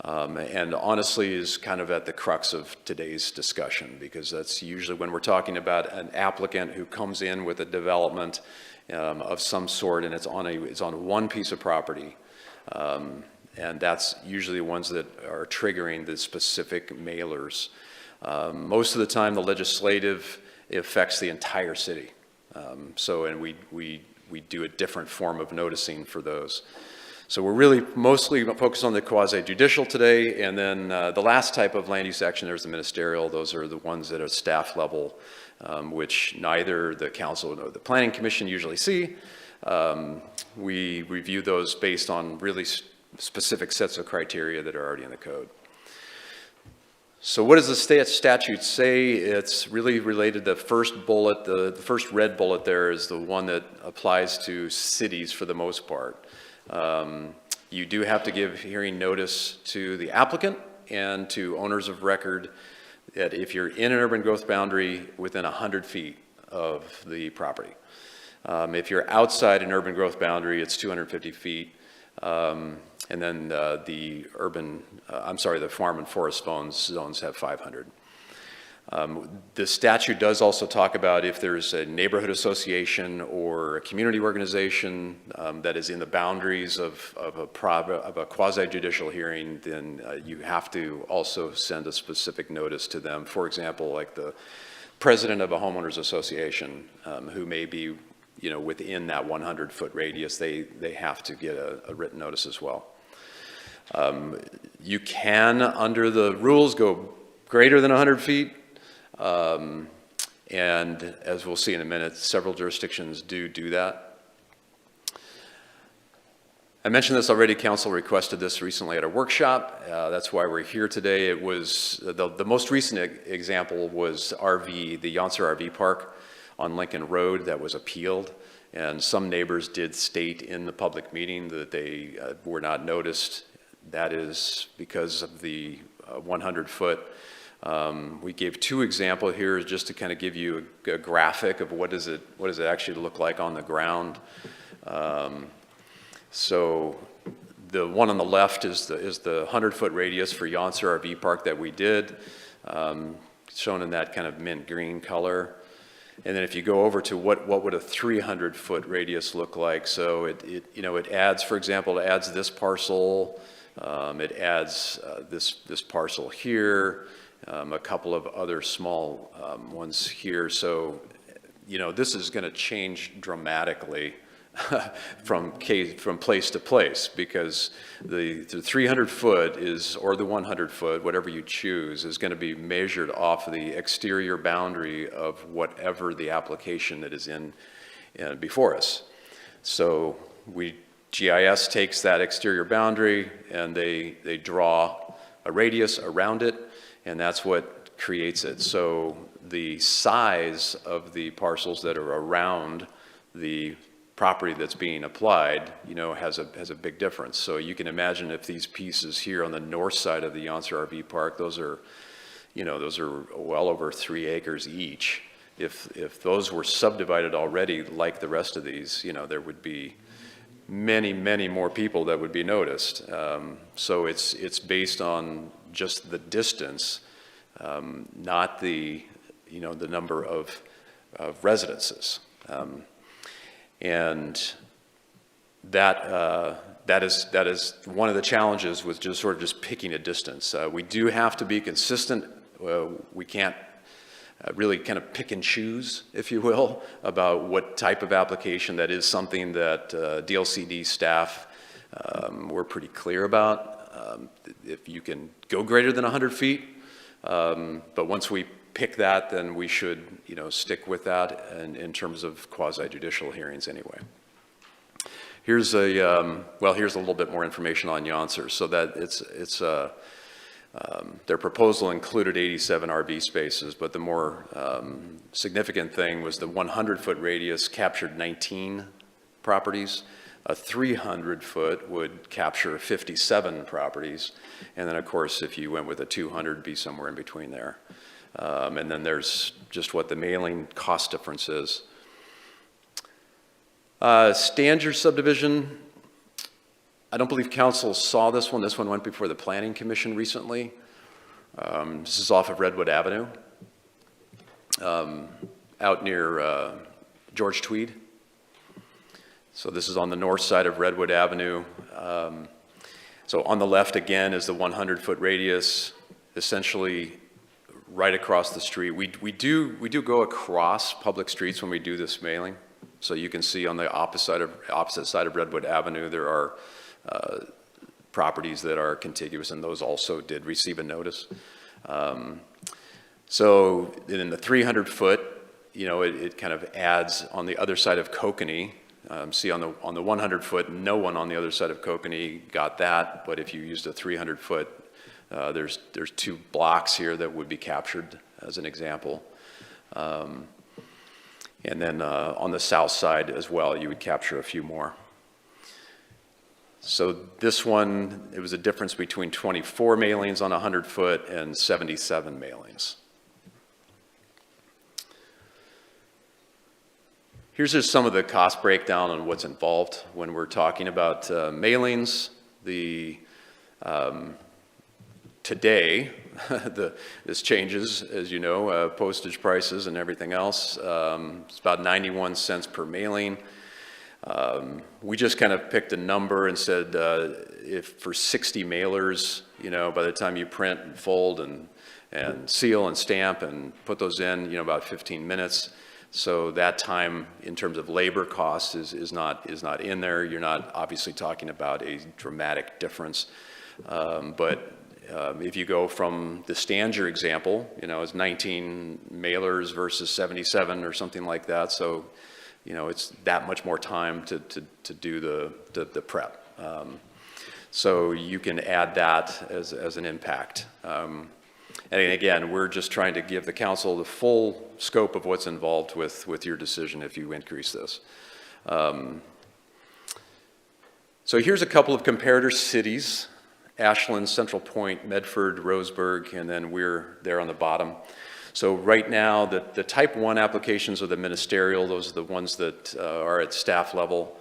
And honestly is kind of at the crux of today's discussion, because that's usually when we're talking about an applicant who comes in with a development of some sort, and it's on one piece of property, and that's usually the ones that are triggering the specific mailers. Most of the time, the legislative affects the entire city, and we do a different form of noticing for those. So we're really mostly focused on the quasi-judicial today, and then the last type of land use action, there's the ministerial. Those are the ones that are staff level, which neither the council nor the planning commission usually see. We review those based on really specific sets of criteria that are already in the code. So what does the statute say? It's really related to the first bullet. The first red bullet there is the one that applies to cities for the most part. You do have to give hearing notice to the applicant and to owners of record that if you're in an urban growth boundary within 100 feet of the property. If you're outside an urban growth boundary, it's 250 feet. And then the farm and forest zones have 500. The statute does also talk about if there's a neighborhood association or a community organization that is in the boundaries of a quasi-judicial hearing, then you have to also send a specific notice to them. For example, like the president of a homeowners association who may be within that 100-foot radius, they have to get a written notice as well. You can, under the rules, go greater than 100 feet. And as we'll see in a minute, several jurisdictions do that. I mentioned this already, council requested this recently at a workshop. That's why we're here today. It was, the most recent example was the Yonsor RV Park on Lincoln Road that was appealed. And some neighbors did state in the public meeting that they were not noticed. That is because of the 100-foot. We gave two examples here just to kind of give you a graphic of what does it actually look like on the ground. So the one on the left is the 100-foot radius for Yonsor RV Park that we did, shown in that kind of mint green color. And then if you go over to what would a 300-foot radius look like? So it adds, for example, it adds this parcel, it adds this parcel here, a couple of other small ones here. So, this is going to change dramatically from place to place, because the 300-foot is, or the 100-foot, whatever you choose, is going to be measured off the exterior boundary of whatever the application that is in before us. So GIS takes that exterior boundary and they draw a radius around it, and that's what creates it. So the size of the parcels that are around the property that's being applied, has a big difference. So you can imagine if these pieces here on the north side of the Yonsor RV Park, those are well over 3 acres each. If those were subdivided already like the rest of these, there would be many, many more people that would be noticed. So it's based on just the distance, not the number of residences. And that is one of the challenges with just picking a distance. We do have to be consistent. We can't really kind of pick and choose, if you will, about what type of application. That is something that DLCD staff were pretty clear about. If you can go greater than 100 feet, but once we pick that, then we should, stick with that in terms of quasi-judicial hearings anyway. Here's here's a little bit more information on Yonsor. So that their proposal included 87 RV spaces, but the more significant thing was the 100-foot radius captured 19 properties. A 300-foot would capture 57 properties. And then, of course, if you went with a 200, it'd be somewhere in between there. And then there's just what the mailing cost difference is. Standard subdivision, I don't believe council saw this one. This one went before the Planning Commission recently. This is off of Redwood Avenue, out near George Tweed. So this is on the north side of Redwood Avenue. So on the left again is the 100-foot radius, essentially right across the street. We do go across public streets when we do this mailing. So you can see on the opposite side of Redwood Avenue, there are properties that are contiguous, and those also did receive a notice. So in the 300-foot, it kind of adds on the other side of Kokanee. See on the 100-foot, no one on the other side of Kokanee got that, but if you used a 300-foot, there's 2 blocks here that would be captured as an example. And then on the south side as well, you would capture a few more. So this one, it was a difference between 24 mailings on a 100-foot and 77 mailings. Here's just some of the cost breakdown on what's involved when we're talking about mailings. Today, this changes, as you know, postage prices and everything else. It's about 91 cents per mailing. We just kind of picked a number and said if for 60 mailers, by the time you print and fold and seal and stamp and put those in, about 15 minutes. So that time in terms of labor costs is not in there. You're not obviously talking about a dramatic difference, but If you go from the Stanger example, it's 19 mailers versus 77 or something like that. So, it's that much more time to do the prep. So you can add that as an impact. And again, we're just trying to give the council the full scope of what's involved with your decision if you increase this. So here's a couple of comparator cities: Ashland, Central Point, Medford, Roseburg, and then we're there on the bottom. So right now, the type 1 applications are the ministerial. Those are the ones that are at staff level.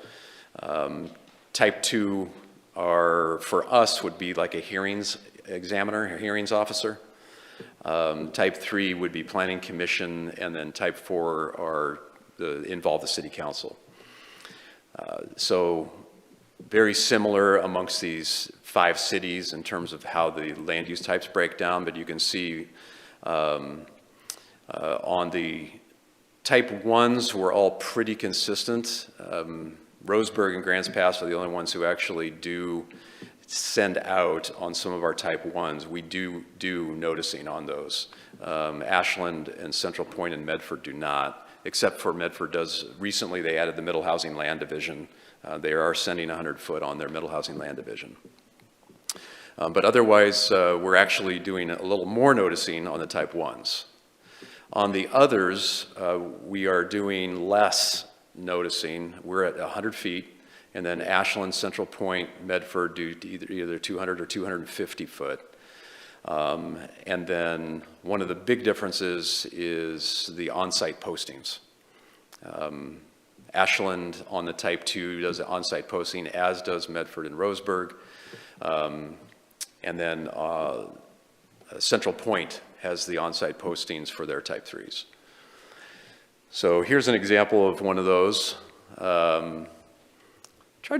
Type 2 are, for us, would be like a hearings examiner, a hearings officer. Type 3 would be planning commission, and then type 4 involve the city council. So very similar amongst these 5 cities in terms of how the land use types break down, but you can see on the type 1s, we're all pretty consistent. Roseburg and Grants Pass are the only ones who actually do send out on some of our type 1s. We do noticing on those. Ashland and Central Point and Medford do not, except for Medford does. Recently, they added the Middle Housing Land Division. They are sending 100 foot on their Middle Housing Land Division. But otherwise, we're actually doing a little more noticing on the type 1s. On the others, we are doing less noticing. We're at 100 feet, and then Ashland, Central Point, Medford do either 200 or 250 foot. And then one of the big differences is the on-site postings. Ashland on the type 2 does the on-site posting, as does Medford and Roseburg. And then Central Point has the on-site postings for their type 3s. So here's an example of one of those. Tried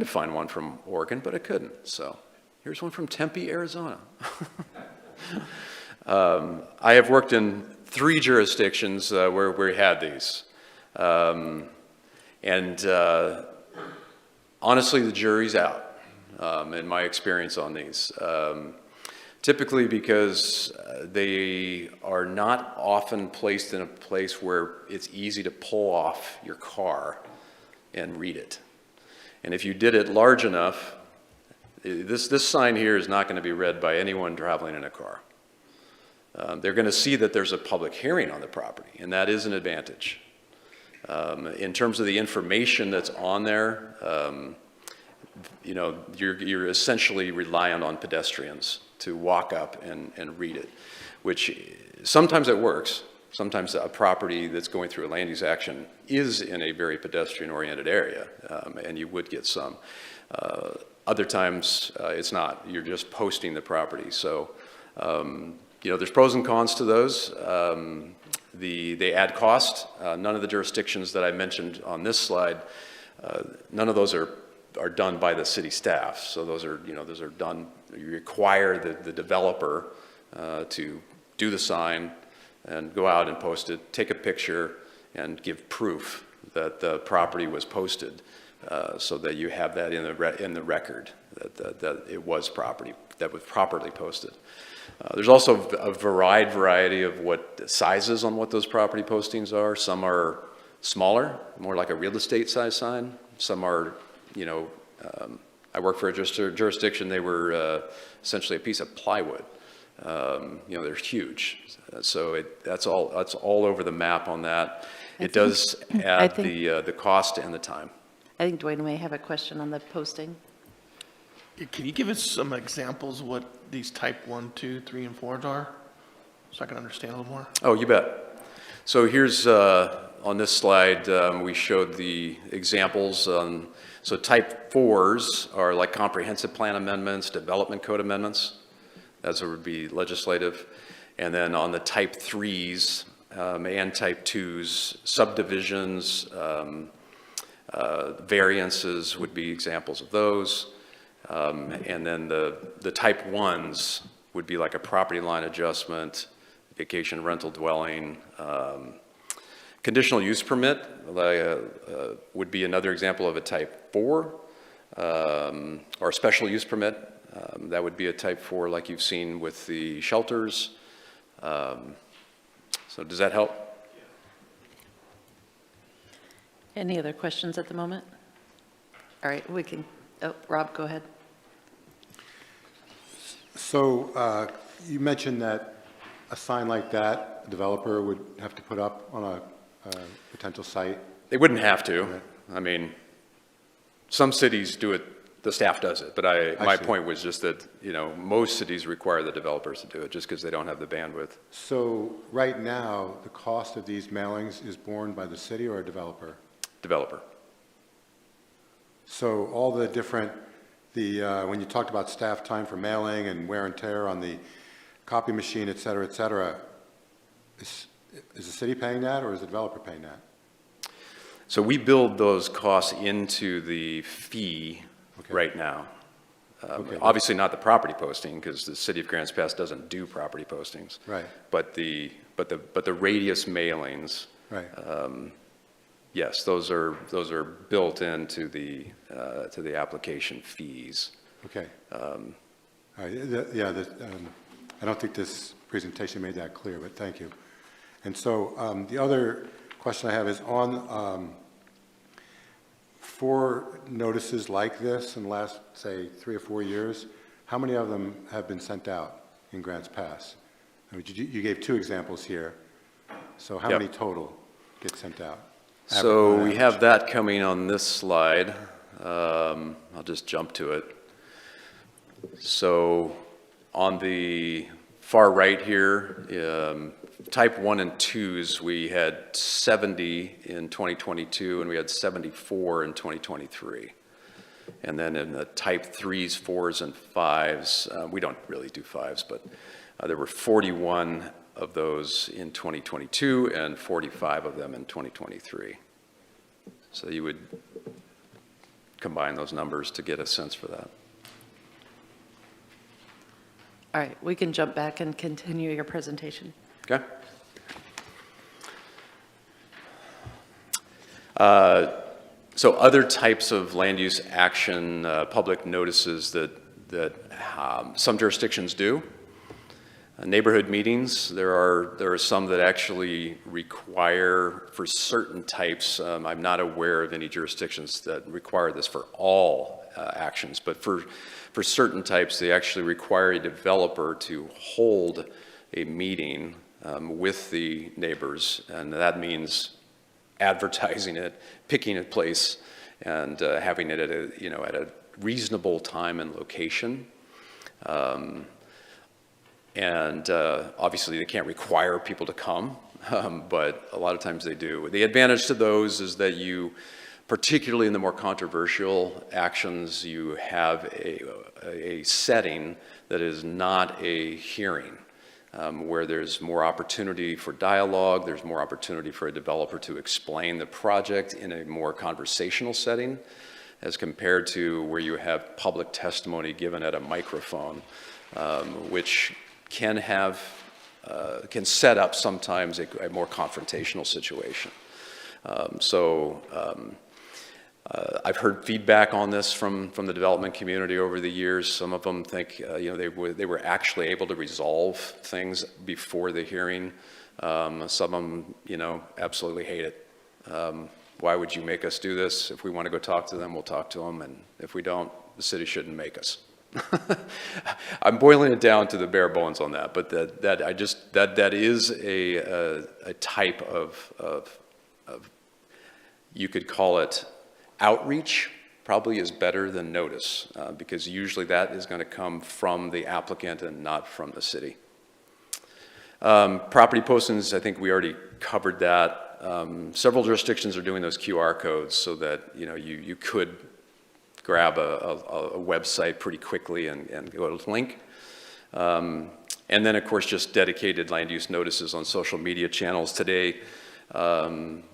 to find one from Oregon, but I couldn't. So here's one from Tempe, Arizona. I have worked in 3 jurisdictions where we had these. Honestly, the jury's out in my experience on these. Typically because they are not often placed in a place where it's easy to pull off your car and read it. And if you did it large enough, this sign here is not going to be read by anyone traveling in a car. They're going to see that there's a public hearing on the property, and that is an advantage. In terms of the information that's on there, you're essentially reliant on pedestrians to walk up and read it, which sometimes it works. Sometimes a property that's going through a land use action is in a very pedestrian-oriented area, and you would get some. Other times, it's not. You're just posting the property. So, there's pros and cons to those. They add cost. None of the jurisdictions that I mentioned on this slide, none of those are done by the city staff. So those are done. You require the developer to do the sign and go out and post it, take a picture, and give proof that the property was posted, so that you have that in the record that it was property that was properly posted. There's also a variety of what sizes on what those property postings are. Some are smaller, more like a real estate size sign. Some are, I work for a jurisdiction, they were essentially a piece of plywood. They're huge. So that's all over the map on that. It does add the cost and the time. I think Dwayne may have a question on the posting. Can you give us some examples of what these type 1, 2, 3, and 4s are, so I can understand a little more? Oh, you bet. So here's, on this slide, we showed the examples. So type 4s are like comprehensive plan amendments, development code amendments. That's what would be legislative. And then on the type 3s and type 2s, subdivisions, variances would be examples of those. And then the type 1s would be like a property line adjustment, vacation rental dwelling, conditional use permit would be another example of a type 4, or special use permit. That would be a type 4 like you've seen with the shelters. So does that help? Any other questions at the moment? All right, we can, oh, Rob, go ahead. So you mentioned that a sign like that, a developer would have to put up on a potential site. They wouldn't have to. I mean, some cities do it, the staff does it, but my see. point was just that, most cities require the developers to do it just because they don't have the bandwidth. So right now, the cost of these mailings is borne by the city or a developer? Developer. So all the different, when you talked about staff time for mailing and wear and tear on the copy machine, et cetera, is the city paying that or is the developer paying that? So we build those costs into the fee right now. Obviously not the property posting because the city of Grants Pass doesn't do property postings. Right. But the radius mailings. Right. Yes, those are built into the to the application fees. Okay. All right. I don't think this presentation made that clear, but thank you. And so the other question I have is on for notices like this in the last, say, 3 or 4 years, how many of them have been sent out in Grants Pass? I mean, you gave 2 examples here. So how many total get sent out? So we have that coming on this slide. I'll just jump to it. So on the far right here, type 1 and 2s, we had 70 in 2022 and we had 74 in 2023. And then in the type 3s, 4s, and 5s, we don't really do 5s, but there were 41 of those in 2022 and 45 of them in 2023. So you would combine those numbers to get a sense for that. All right, we can jump back and continue your presentation. Okay. So other types of land use action, public notices that some jurisdictions do. Neighborhood meetings, there are some that actually require for certain types. I'm not aware of any jurisdictions that require this for all actions, but for certain types, they actually require a developer to hold a meeting with the neighbors, and that means advertising it, picking a place, and having it at a reasonable time and location. And obviously they can't require people to come, but a lot of times they do. The advantage to those is that you, particularly in the more controversial actions, you have a setting that is not a hearing, where there's more opportunity for dialogue, there's more opportunity for a developer to explain the project in a more conversational setting, as compared to where you have public testimony given at a microphone, which can set up sometimes a more confrontational situation. I've heard feedback on this from the development community over the years. Some of them think they were actually able to resolve things before the hearing. Some of them absolutely hate it. Why would you make us do this? If we want to go talk to them, we'll talk to them, and if we don't, the city shouldn't make us. I'm boiling it down to the bare bones on that, but that is a type of you could call it outreach. Probably is better than notice, because usually that is going to come from the applicant and not from the city. Property postings, I think we already covered that. Several jurisdictions are doing those QR codes so that you could grab a website pretty quickly and go to the link. And then, of course, just dedicated land use notices on social media channels. Today,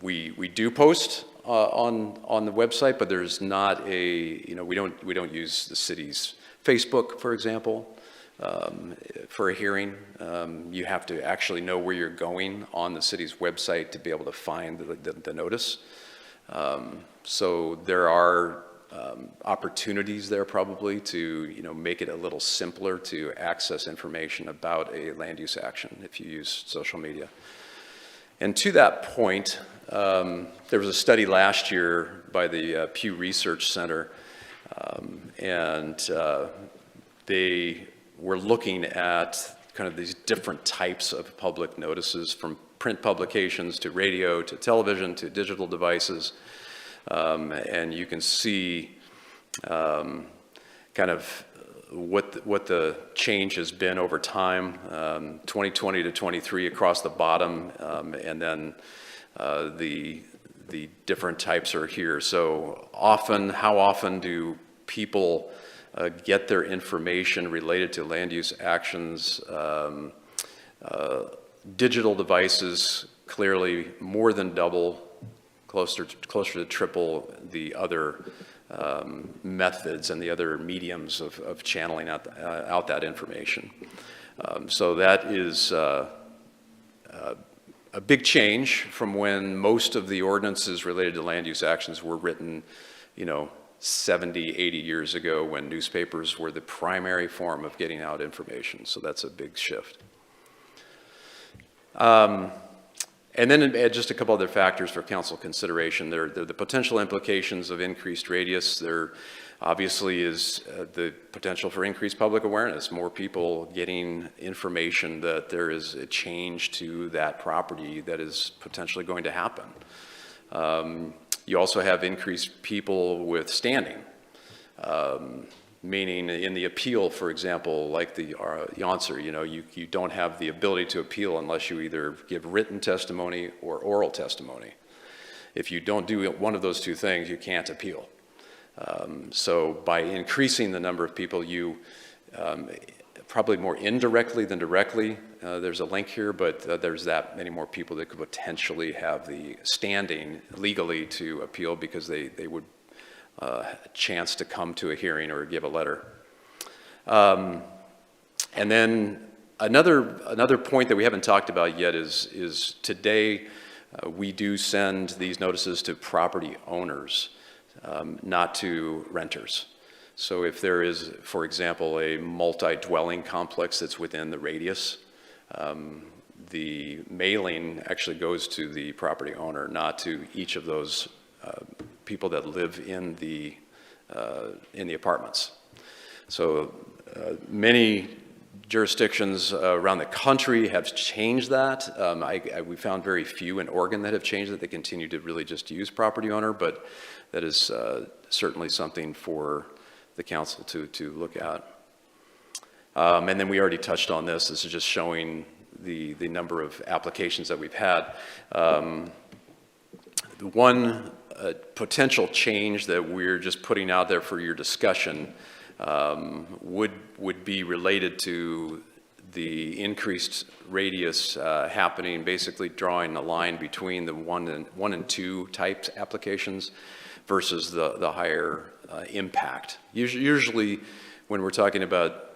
we do post on the website, but there's not we don't use the city's Facebook, for example, for a hearing. You have to actually know where you're going on the city's website to be able to find the notice. So there are opportunities there probably to, make it a little simpler to access information about a land use action if you use social media. And to that point, there was a study last year by the Pew Research Center, and they were looking at kind of these different types of public notices, from print publications to radio to television to digital devices. And you can see kind of what the change has been over time, 2020 to 23 across the bottom, and then the different types are here. So how often do people get their information related to land use actions? Digital devices, clearly more than double, closer to triple the other methods and the other mediums of channeling out that information. So that is a big change from when most of the ordinances related to land use actions were written, 70, 80 years ago, when newspapers were the primary form of getting out information. So that's a big shift. And then just a couple other factors for council consideration. There are the potential implications of increased radius. There obviously is the potential for increased public awareness, more people getting information that there is a change to that property that is potentially going to happen. You also have increased people with standing, meaning in the appeal, for example, like the answer, you don't have the ability to appeal unless you either give written testimony or oral testimony. If you don't do one of those two things, you can't appeal. So by increasing the number of people, you probably more indirectly than directly, there's a link here, but there's that many more people that could potentially have the standing legally to appeal because they would chance to come to a hearing or give a letter. And then another point that we haven't talked about yet is today we do send these notices to property owners, not to renters. So if there is, for example, a multi-dwelling complex that's within the radius, the mailing actually goes to the property owner, not to each of those people that live in the apartments. So many jurisdictions around the country have changed that. We found very few in Oregon that have changed it. They continue to really just use property owner, but that is certainly something for the council to look at. And then we already touched on this. This is just showing the number of applications that we've had. The one potential change that we're just putting out there for your discussion would be related to the increased radius happening, basically drawing a line between the one and two types applications versus the higher impact. Usually when we're talking about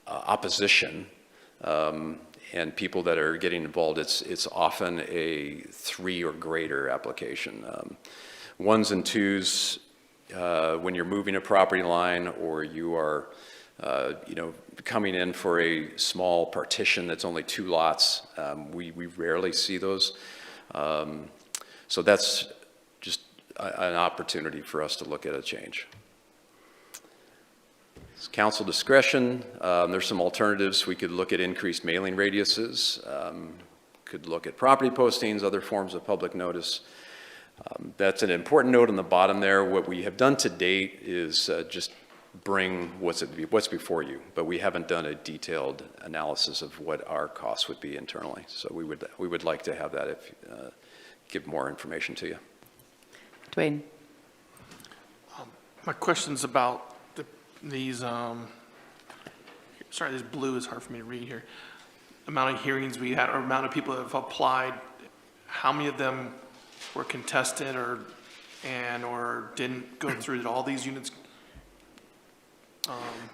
opposition and people that are getting involved, it's often a 3 or greater application. Ones and twos, when you're moving a property line or you are coming in for a small partition that's only 2 lots, we rarely see those. So that's just an opportunity for us to look at a change. It's council discretion. There's some alternatives. We could look at increased mailing radiuses, could look at property postings, other forms of public notice. That's an important note on the bottom there. What we have done to date is just bring what's before you, but we haven't done a detailed analysis of what our costs would be internally. So we would like to have that if give more information to you. Dwayne. My question's about these, sorry, this blue is hard for me to read here. Amount of hearings we had, or amount of people that have applied, how many of them were contested or didn't go through? Did all these units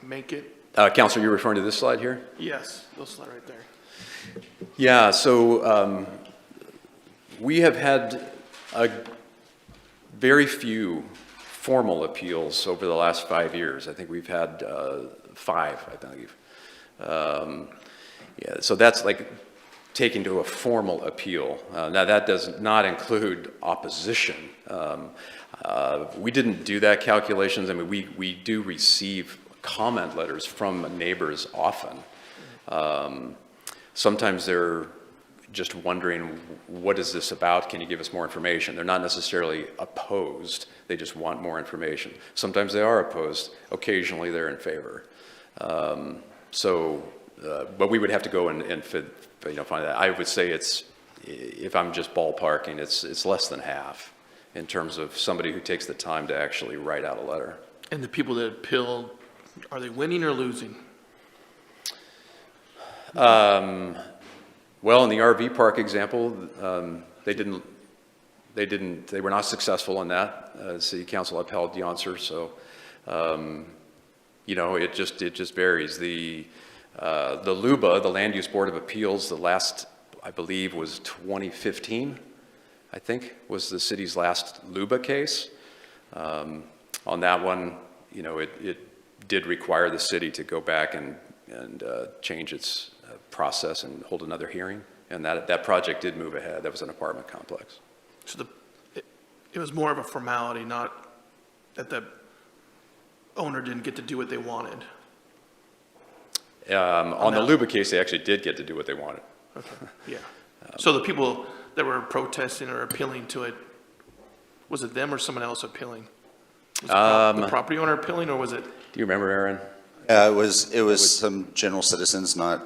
make it? Councilor, you're referring to this slide here? Yes, this slide right there. Yeah, so we have had very few formal appeals over the last 5 years. I think we've had 5, I believe. Yeah, so that's like taken to a formal appeal. Now, that does not include opposition. We didn't do that calculations. I mean, we do receive comment letters from neighbors often. Sometimes they're just wondering, what is this about? Can you give us more information? They're not necessarily opposed. They just want more information. Sometimes they are opposed. Occasionally they're in favor. But we would have to go and find that. I would say it's, if I'm just ballparking, it's less than half in terms of somebody who takes the time to actually write out a letter. And the people that appeal, are they winning or losing? Well, in the RV park example, they were not successful in that. City Council upheld the answer, so, it just varies. The LUBA, the Land Use Board of Appeals, the last, I believe, was 2015, I think, was the city's last LUBA case. On that one, it did require the city to go back and change its process and hold another hearing, and that project did move ahead. That was an apartment complex. So it was more of a formality, not that the owner didn't get to do what they wanted. On the LUBA case, they actually did get to do what they wanted. Okay, yeah. So the people that were protesting or appealing to it, was it them or someone else appealing? Was it the property owner appealing, or was it? Do you remember, Aaron? It was some general citizens, not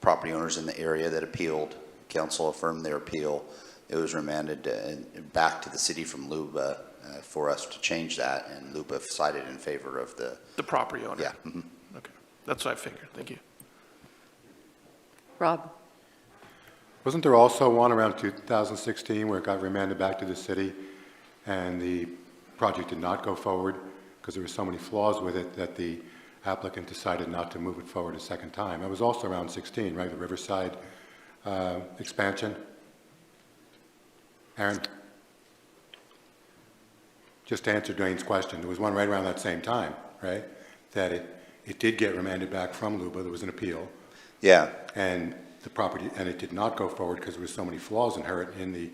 property owners in the area, that appealed. Council affirmed their appeal. It was remanded back to the city from LUBA for us to change that, and LUBA sided in favor of the property owner? Yeah. Mm-hmm. Okay, that's what I figured. Thank you. Rob? Wasn't there also one around 2016 where it got remanded back to the city and the project did not go forward because there were so many flaws with it that the applicant decided not to move it forward a second time? It was also around 16, right? The Riverside expansion. Aaron? Just to answer Dwayne's question, there was one right around that same time, right? That it did get remanded back from LUBA. There was an appeal. Yeah. And the property, and it did not go forward because there were so many flaws inherent in the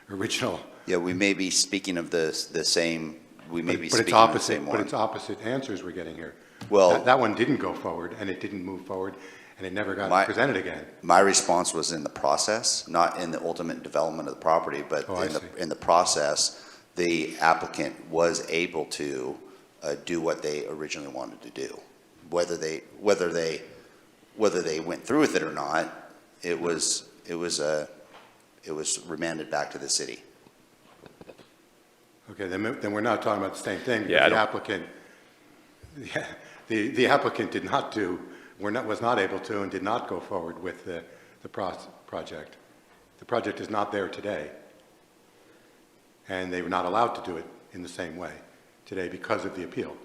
original. Yeah, we may be speaking of the same, we may be But speaking it's of the same opposite, one. but it's opposite answers we're getting here. Well, That one didn't go forward, and it didn't move forward, and it never got presented again. my response was in the process, not in the ultimate development of the property, but in the process, the applicant was able to do what they originally wanted to do. Whether they went through with it or not, it was remanded back to the city. Okay, then we're not talking about the same thing. Yeah, The applicant did not do, was not able to and did not go forward with the project. The project is not there today. And they were not allowed to do it in the same way today because of the appeal.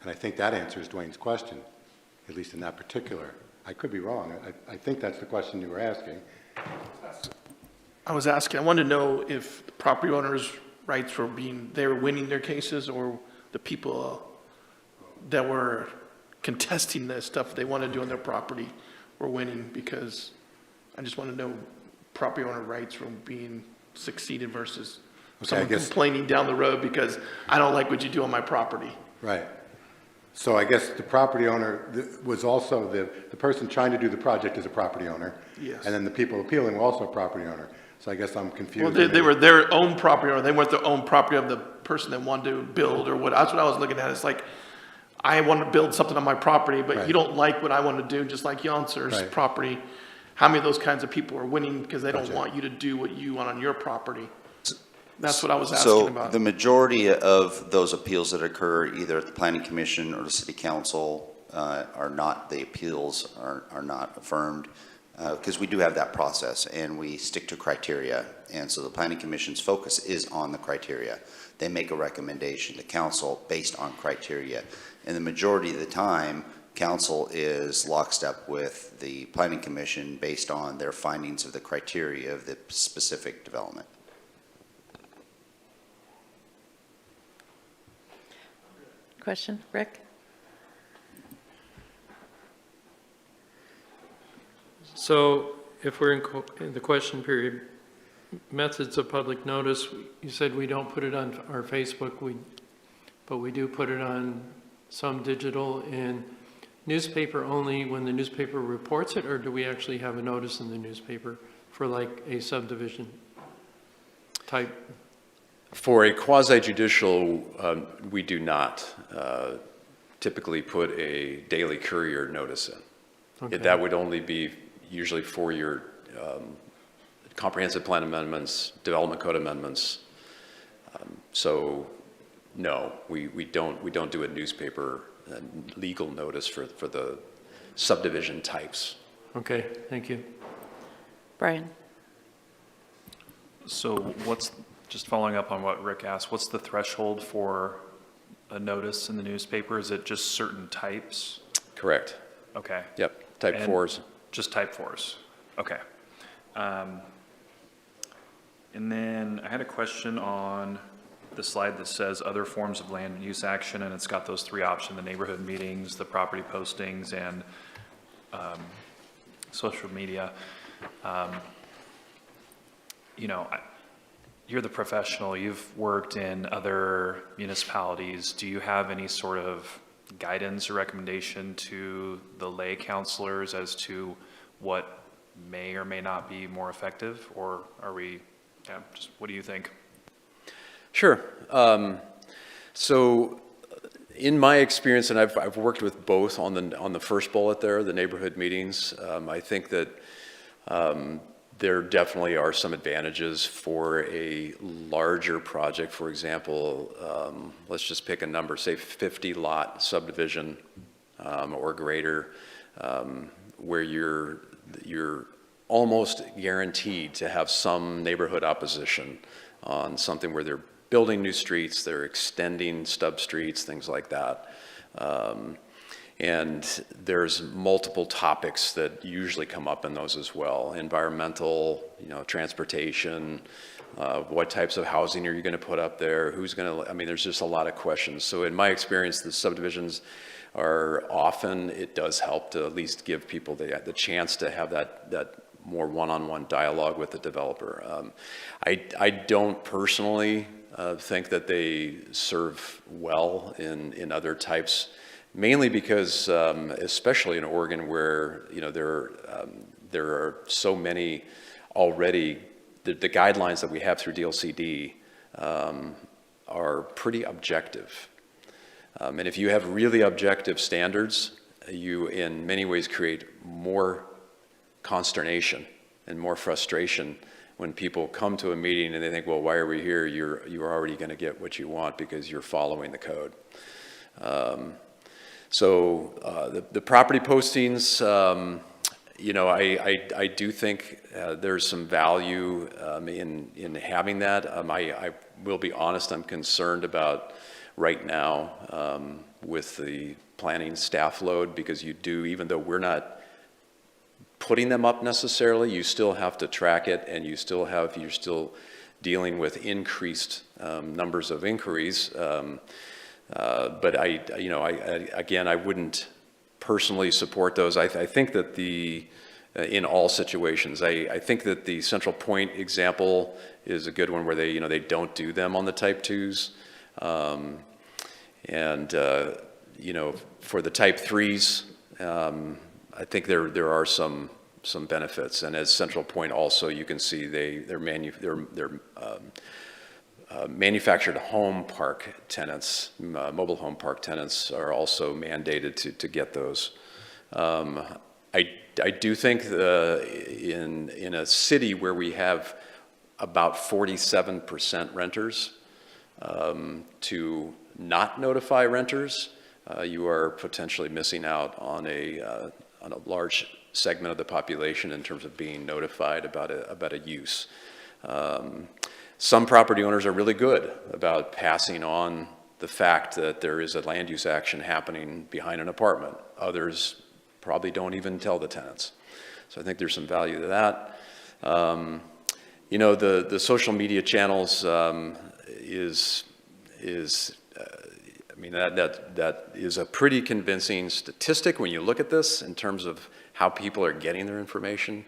And I think that answers Dwayne's question, at least in that particular. I could be wrong. I think that's the question you were asking. I wanted to know if the property owners' rights they were winning their cases, or the people that were contesting the stuff they want to do on their property were winning, because I just want to know property owner rights were being succeeded versus someone complaining down the road because I don't like what you do on my property. Right. So I guess the property owner was also, the person trying to do the project is a property owner. Yes. And then the people appealing were also a property owner. So I guess I'm confused. Well, they were their own property owner. They weren't their own property of the person that wanted to build or what. That's what I was looking at. It's like, I want to build something on my property, but you don't like what I want to do, just like Yonser's property. How many of those kinds of people are winning because they don't want you to do what you want on your property? That's what I was asking about. So the majority of those appeals that occur either at the Planning Commission or the City Council are not, the appeals are not affirmed, because we do have that process and we stick to criteria. And so the Planning Commission's focus is on the criteria. They make a recommendation to Council based on criteria. And the majority of the time, Council is lockstep with the Planning Commission based on their findings of the criteria of the specific development. Question, Rick? So if we're in the question period, methods of public notice, you said we don't put it on our Facebook, but we do put it on some digital and newspaper only when the newspaper reports it, or do we actually have a notice in the newspaper for like a subdivision type? For a quasi-judicial, we do not typically put a daily courier notice in. Okay. That would only be usually for your comprehensive plan amendments, development code amendments. So no, we don't do a newspaper legal notice for the subdivision types. Okay, thank you. Brian? So just following up on what Rick asked, what's the threshold for a notice in the newspaper? Is it just certain types? Correct. Okay. Yep, type And 4s. Just type 4s. Okay. And then I had a question on the slide that says other forms of land use action, and it's got those three options: the neighborhood meetings, the property postings, and social media. You're the professional, you've worked in other municipalities. Do you have any sort of guidance or recommendation to the lay counselors as to what may or may not be more effective? Or are we, just what do you think? Sure. So in my experience, and I've worked with both on the first bullet there, the neighborhood meetings, I think that there definitely are some advantages for a larger project. For example, let's just pick a number, say 50 lot subdivision or greater, where you're almost guaranteed to have some neighborhood opposition on something where they're building new streets, they're extending stub streets, things like that. And there's multiple topics that usually come up in those as well. Environmental, transportation, what types of housing are you going to put up there? Who's going to, there's just a lot of questions. So in my experience, the subdivisions are often, it does help to at least give people the chance to have that more one-on-one dialogue with the developer. I don't personally think that they serve well in other types, mainly because, especially in Oregon, where there are so many already, the guidelines that we have through DLCD are pretty objective. And if you have really objective standards, you in many ways create more consternation and more frustration when people come to a meeting and they think, well, why are we here? You're already going to get what you want because you're following the code. So the property postings, I do think there's some value in having that. I will be honest, I'm concerned about right now with the planning staff load, because you do, even though we're not putting them up necessarily, you still have to track it, and you're still dealing with increased numbers of inquiries. But I wouldn't personally support those. I think that in all situations, I think that the Central Point example is a good one where they don't do them on the type 2s. For the type 3s, I think there are some benefits. And as Central Point also, you can see they're manufactured home park tenants, mobile home park tenants are also mandated to get those. I do think in a city where we have about 47% renters, to not notify renters, you are potentially missing out on a large segment of the population in terms of being notified about a use. Some property owners are really good about passing on the fact that there is a land use action happening behind an apartment. Others probably don't even tell the tenants. So I think there's some value to that. The social media channels I mean, that is a pretty convincing statistic when you look at this in terms of how people are getting their information.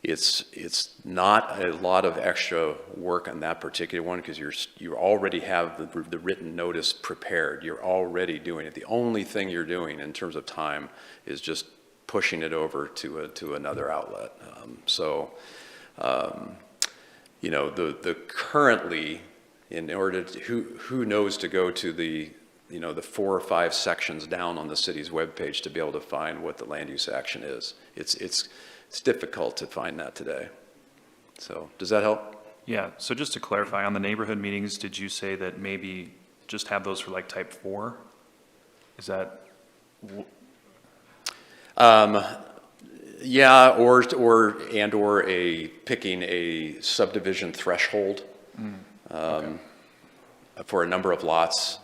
It's not a lot of extra work on that particular one because you already have the written notice prepared. You're already doing it. The only thing you're doing in terms of time is just pushing it over to another outlet. You know, the currently, in order to, who knows to go to the, you know, the 4 or 5 sections down on the city's webpage to be able to find what the land use action is. It's difficult to find that today. So does that help? Yeah, so just to clarify, on the neighborhood meetings, did you say that maybe just have those for like type 4? Is that? Yeah, or picking a subdivision threshold for a number of lots.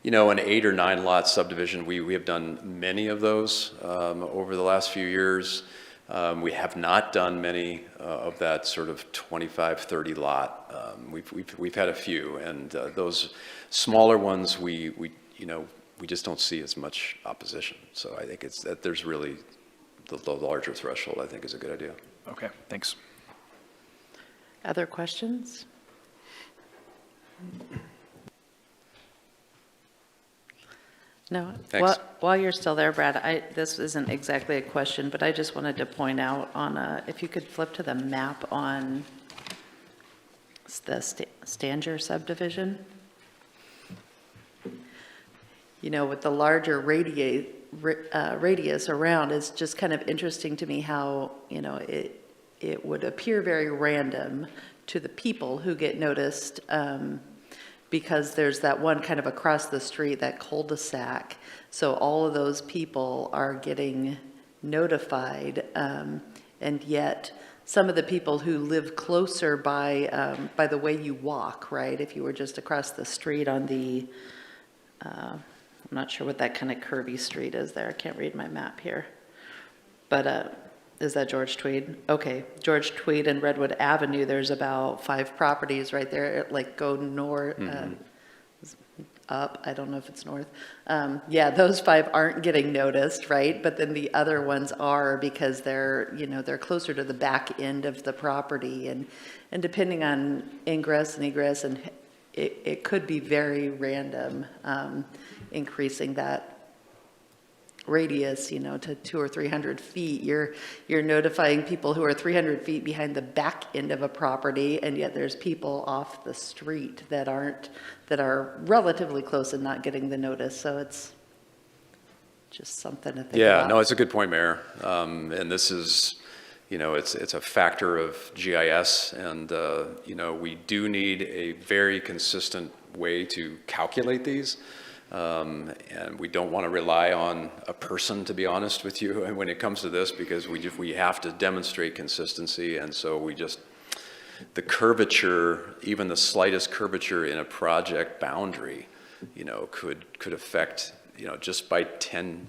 You know, an 8 or 9 lot subdivision, we have done many of those over the last few years. We have not done many of that sort of 25, 30 lot. We've had a few, and those smaller ones we just don't see as much opposition. So I think it's that there's really the larger threshold, I think, is a good idea. Okay, thanks. Other questions? No? Thanks. While you're still there, Brad, this isn't exactly a question, but I just wanted to point out on, if you could flip to the map on the Stanger subdivision. You know, with the larger radius around, it's just kind of interesting to me how, you know, it would appear very random to the people who get noticed, because there's that one kind of across the street, that cul-de-sac. So all of those people are getting notified, and yet some of the people who live closer by the way you walk, right? If you were just across the street on the, I'm not sure what that kind of curvy street is there. I can't read my map here. But is that George Tweed? Okay, George Tweed and Redwood Avenue, there's about 5 properties right there, like go north, up, I don't know if it's north. Yeah, those 5 aren't getting noticed, right? But then the other ones are, because they're, you know, they're closer to the back end of the property, and depending on ingress and egress, and it could be very random, increasing that radius, you know, to 200 or 300 feet. You're notifying people who are 300 feet behind the back end of a property, and yet there's people off the street that are relatively close and not getting the notice. So it's just something to think about. Yeah, no, it's a good point, Mayor. And this is, you know, it's a factor of GIS, and you know, we do need a very consistent way to calculate these. And we don't want to rely on a person, to be honest with you, when it comes to this, because we have to demonstrate consistency. And so the curvature, even the slightest curvature in a project boundary, you know, could affect, you know, just by 10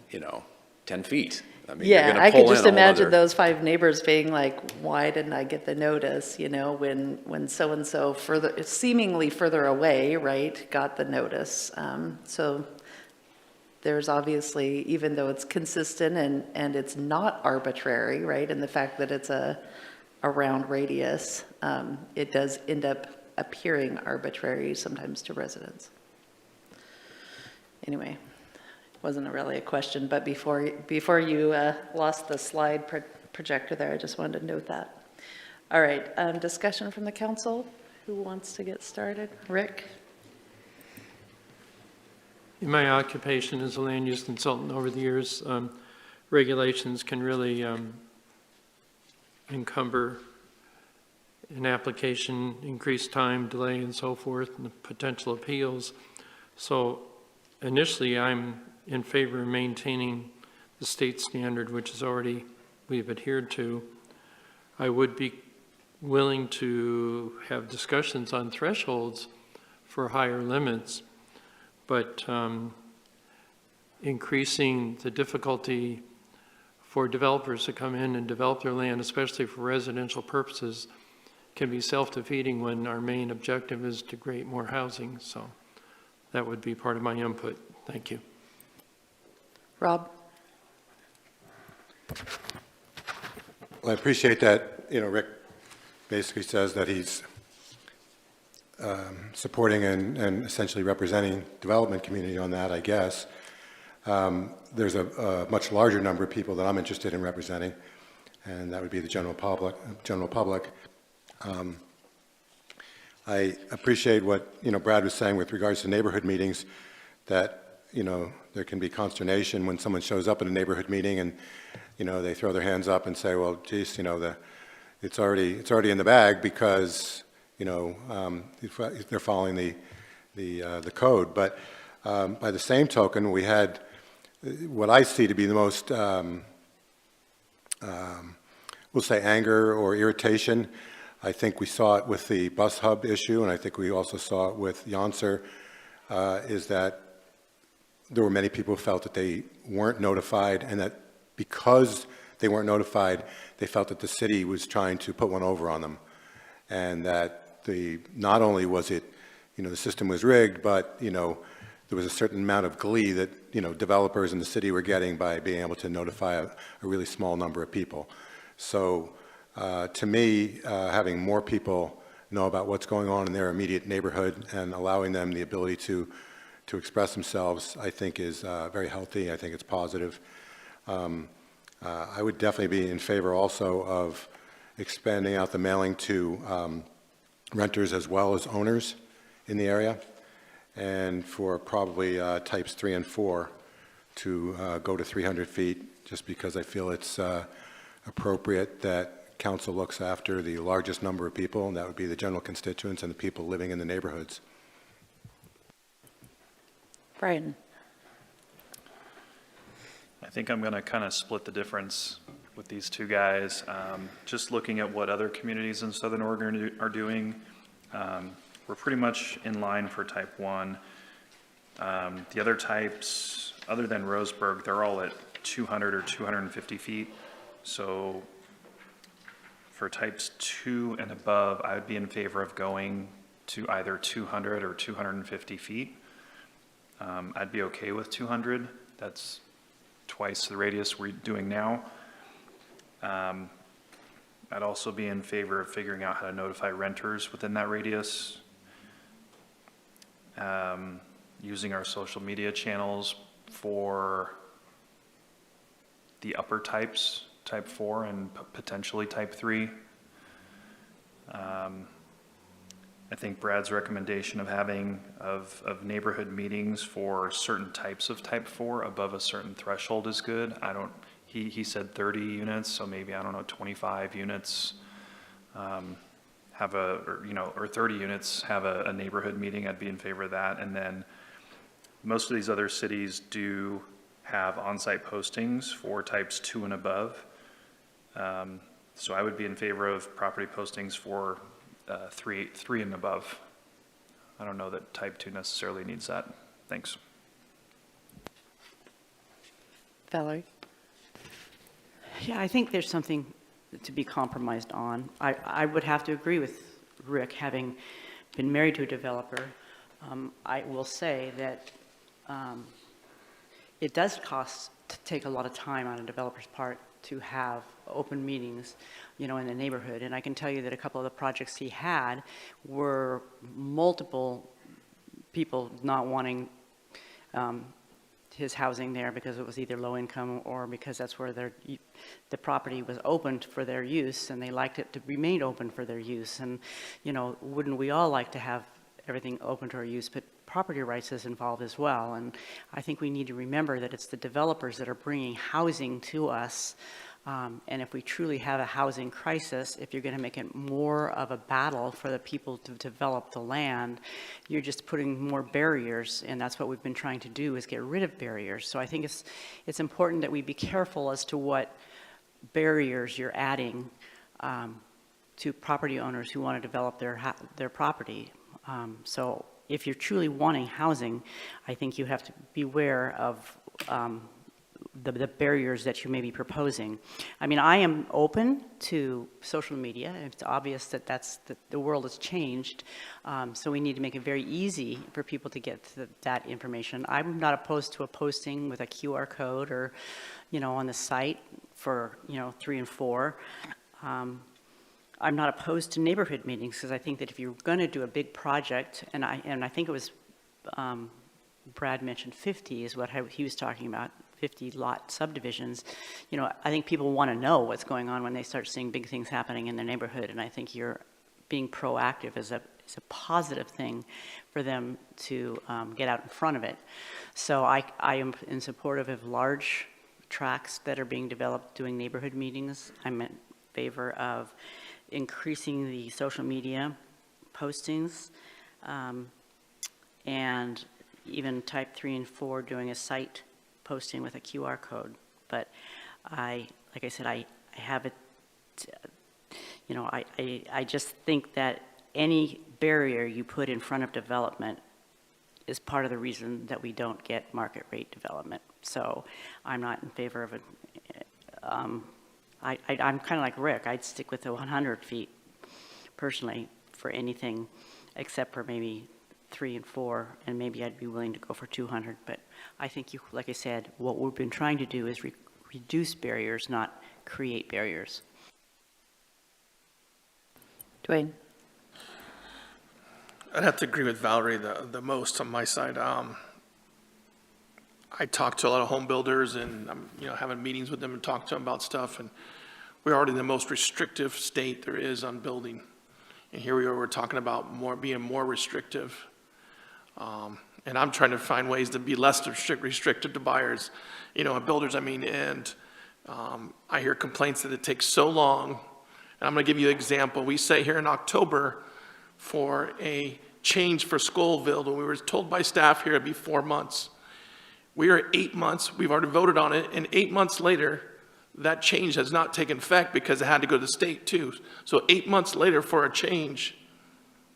feet. I mean, Yeah, you're gonna I could pull just in a whole imagine other- those 5 neighbors being like, why didn't I get the notice, you know, when so-and-so seemingly further away, right, got the notice. So there's obviously, even though it's consistent and it's not arbitrary, right, and the fact that it's a round radius, it does end up appearing arbitrary sometimes to residents. Anyway. Wasn't really a question, but before you lost the slide projector there, I just wanted to note that. All right, discussion from the council. Who wants to get started? Rick? In my occupation as a land use consultant over the years, regulations can really encumber an application, increase time, delay, and so forth, and the potential appeals. So initially, I'm in favor of maintaining the state standard, which is already we've adhered to. I would be willing to have discussions on thresholds for higher limits, but increasing the difficulty for developers to come in and develop their land, especially for residential purposes, can be self-defeating when our main objective is to create more housing. So that would be part of my input. Thank you. Rob? Well, I appreciate that, Rick basically says that he's supporting and essentially representing development community on that, I guess. There's a much larger number of people that I'm interested in representing, and that would be the general public. I appreciate what, Brad was saying with regards to neighborhood meetings, that, there can be consternation when someone shows up at a neighborhood meeting and, they throw their hands up and say, well, geez, it's already in the bag because, they're following the code. But by the same token, we had what I see to be the most, we'll say anger or irritation. I think we saw it with the bus hub issue, and I think we also saw it with Yonser, is that there were many people who felt that they weren't notified, and that because they weren't notified, they felt that the city was trying to put one over on them. And that not only was it, the system was rigged, but, there was a certain amount of glee that, developers in the city were getting by being able to notify a really small number of people. So to me, having more people know about what's going on in their immediate neighborhood and allowing them the ability to express themselves, I think is very healthy. I think it's positive. I would definitely be in favor also of expanding out the mailing to renters as well as owners in the area, and for probably types 3 and 4 to go to 300 feet, just because I feel it's appropriate that council looks after the largest number of people, and that would be the general constituents and the people living in the neighborhoods. Brian? I think I'm going to kind of split the difference with these two guys. Just looking at what other communities in Southern Oregon are doing, we're pretty much in line for type 1. The other types, other than Roseburg, they're all at 200 or 250 feet. So for types 2 and above, I would be in favor of going to either 200 or 250 feet. I'd be okay with 200. That's twice the radius we're doing now. I'd also be in favor of figuring out how to notify renters within that radius, using our social media channels for the upper types, type 4 and potentially type 3. I think Brad's recommendation of having of neighborhood meetings for certain types of type 4 above a certain threshold is good. He said 30 units, so maybe, 25 units or 30 units have a neighborhood meeting. I'd be in favor of that. And then most of these other cities do have on-site postings for types 2 and above. So I would be in favor of property postings for 3 and above. I don't know that type 2 necessarily needs that. Thanks. Valerie? Yeah, I think there's something to be compromised on. I would have to agree with Rick, having been married to a developer. I will say that it does take a lot of time on a developer's part to have open meetings, in the neighborhood. And I can tell you that a couple of the projects he had were multiple people not wanting his housing there because it was either low income or because that's where the property was opened for their use, and they liked it to remain open for their use. And, wouldn't we all like to have everything open to our use? But property rights is involved as well. And I think we need to remember that it's the developers that are bringing housing to us. And if we truly have a housing crisis, if you're going to make it more of a battle for the people to develop the land, you're just putting more barriers, and that's what we've been trying to do, is get rid of barriers. So I think it's important that we be careful as to what barriers you're adding to property owners who want to develop their property. So if you're truly wanting housing, I think you have to beware of the barriers that you may be proposing. I mean, I am open to social media. It's obvious that the world has changed, so we need to make it very easy for people to get to that information. I'm not opposed to a posting with a QR code or, on the site for, 3 and 4. I'm not opposed to neighborhood meetings, because I think that if you're going to do a big project, and I think it was Brad mentioned 50 is what he was talking about, 50 lot subdivisions. I think people want to know what's going on when they start seeing big things happening in their neighborhood, and I think you're being proactive is a positive thing for them to get out in front of it. So I am in support of large tracts that are being developed doing neighborhood meetings. I'm in favor of increasing the social media postings, and even type 3 and 4 doing a site posting with a QR code. But like I said, I have it, I just think that any barrier you put in front of development is part of the reason that we don't get market rate development. So I'm not in favor of it. I'm kind of like Rick. I'd stick with the 100 feet personally for anything except for maybe 3 and 4, and maybe I'd be willing to go for 200. But I think, like I said, what we've been trying to do is reduce barriers, not create barriers. Dwayne? I'd have to agree with Valerie the most on my side. I talk to a lot of home builders, and I'm having meetings with them and talk to them about stuff, and we're already the most restrictive state there is on building. And here we are, we're talking about being more restrictive. And I'm trying to find ways to be less restrictive to buyers, and builders, and I hear complaints that it takes so long. And I'm gonna give you an example. We say here in October for a change for Scoville, when we were told by staff here it'd be 4 months. We are at 8 months, we've already voted on it, and 8 months later, that change has not taken effect because it had to go to the state too. So 8 months later for a change,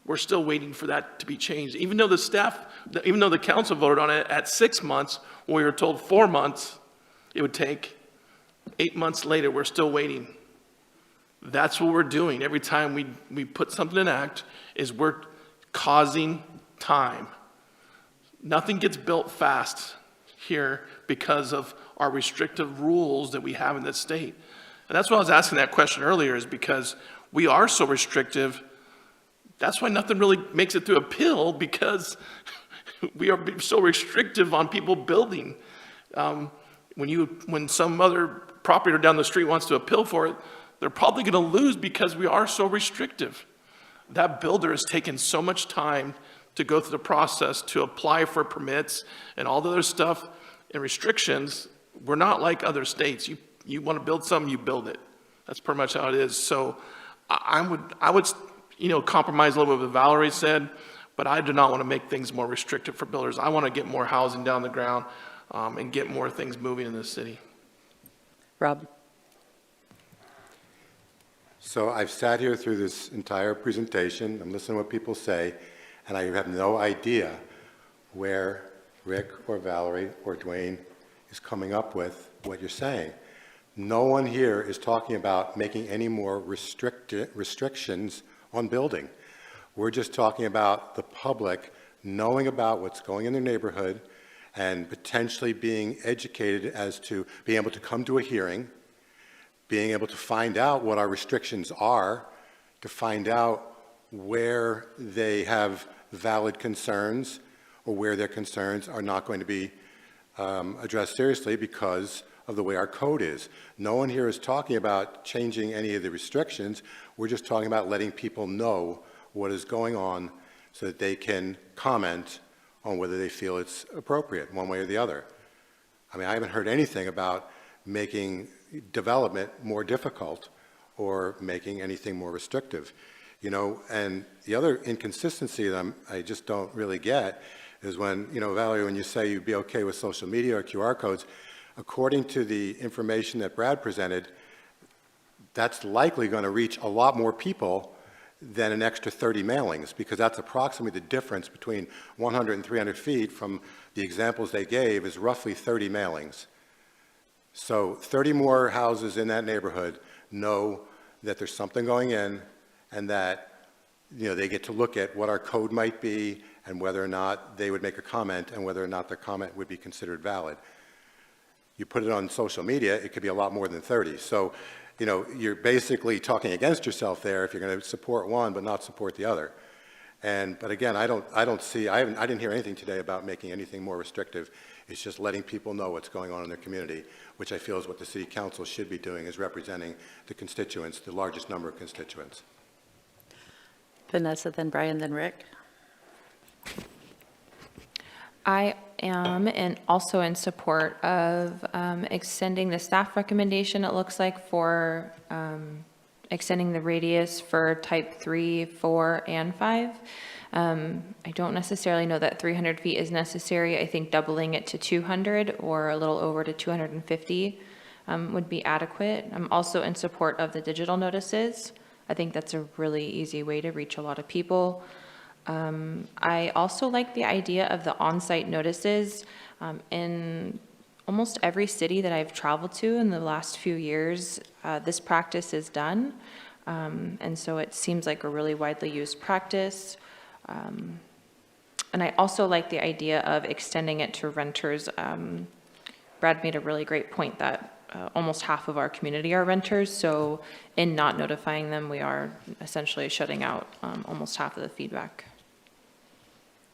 we're still waiting for that to be changed. Even though the council voted on it at 6 months, when we were told 4 months it would take, 8 months later, we're still waiting. That's what we're doing. Every time we put something in act, is we're causing time. Nothing gets built fast here because of our restrictive rules that we have in this state. And that's why I was asking that question earlier, is because we are so restrictive. That's why nothing really makes it through appeal, because we are so restrictive on people building. When some other property down the street wants to appeal for it, they're probably going to lose because we are so restrictive. That builder has taken so much time to go through the process to apply for permits and all the other stuff and restrictions. We're not like other states. You want to build something, you build it. That's pretty much how it is. So I would compromise a little bit with what Valerie said, but I do not want to make things more restrictive for builders. I want to get more housing down the ground and get more things moving in this city. Rob? So I've sat here through this entire presentation, I'm listening to what people say, and I have no idea where Rick or Valerie or Dwayne is coming up with what you're saying. No one here is talking about making any more restrictions on building. We're just talking about the public knowing about what's going in their neighborhood and potentially being educated as to being able to come to a hearing, being able to find out what our restrictions are, to find out where they have valid concerns or where their concerns are not going to be addressed seriously because of the way our code is. No one here is talking about changing any of the restrictions. We're just talking about letting people know what is going on so that they can comment on whether they feel it's appropriate one way or the other. I mean, I haven't heard anything about making development more difficult or making anything more restrictive. And the other inconsistency that I just don't really get is when, Valerie, when you say you'd be okay with social media or QR codes, according to the information that Brad presented, that's likely going to reach a lot more people than an extra 30 mailings, because that's approximately the difference between 100 and 300 feet from the examples they gave is roughly 30 mailings. So 30 more houses in that neighborhood know that there's something going in and that, they get to look at what our code might be and whether or not they would make a comment and whether or not their comment would be considered valid. You put it on social media, it could be a lot more than 30. So, you're basically talking against yourself there if you're going to support one but not support the other. But again, I didn't hear anything today about making anything more restrictive. It's just letting people know what's going on in their community, which I feel is what the city council should be doing, is representing the constituents, the largest number of constituents. Vanessa, then Brian, then Rick. I am also in support of extending the staff recommendation, it looks like, for extending the radius for type 3, 4, and 5. I don't necessarily know that 300 feet is necessary. I think doubling it to 200 or a little over to 250 would be adequate. I'm also in support of the digital notices. I think that's a really easy way to reach a lot of people. I also like the idea of the on-site notices. In almost every city that I've traveled to in the last few years, this practice is done. And so it seems like a really widely used practice. And I also like the idea of extending it to renters. Brad made a really great point that almost half of our community are renters, so in not notifying them, we are essentially shutting out almost half of the feedback.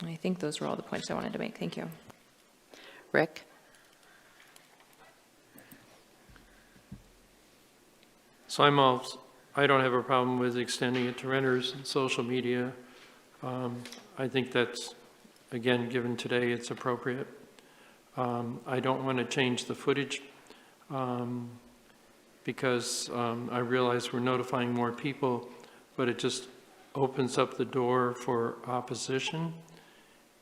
And I think those were all the points I wanted to make. Thank you. Rick? So I don't have a problem with extending it to renters and social media. I think that's, again, given today, it's appropriate. I don't want to change the footage because I realize we're notifying more people, but it just opens up the door for opposition.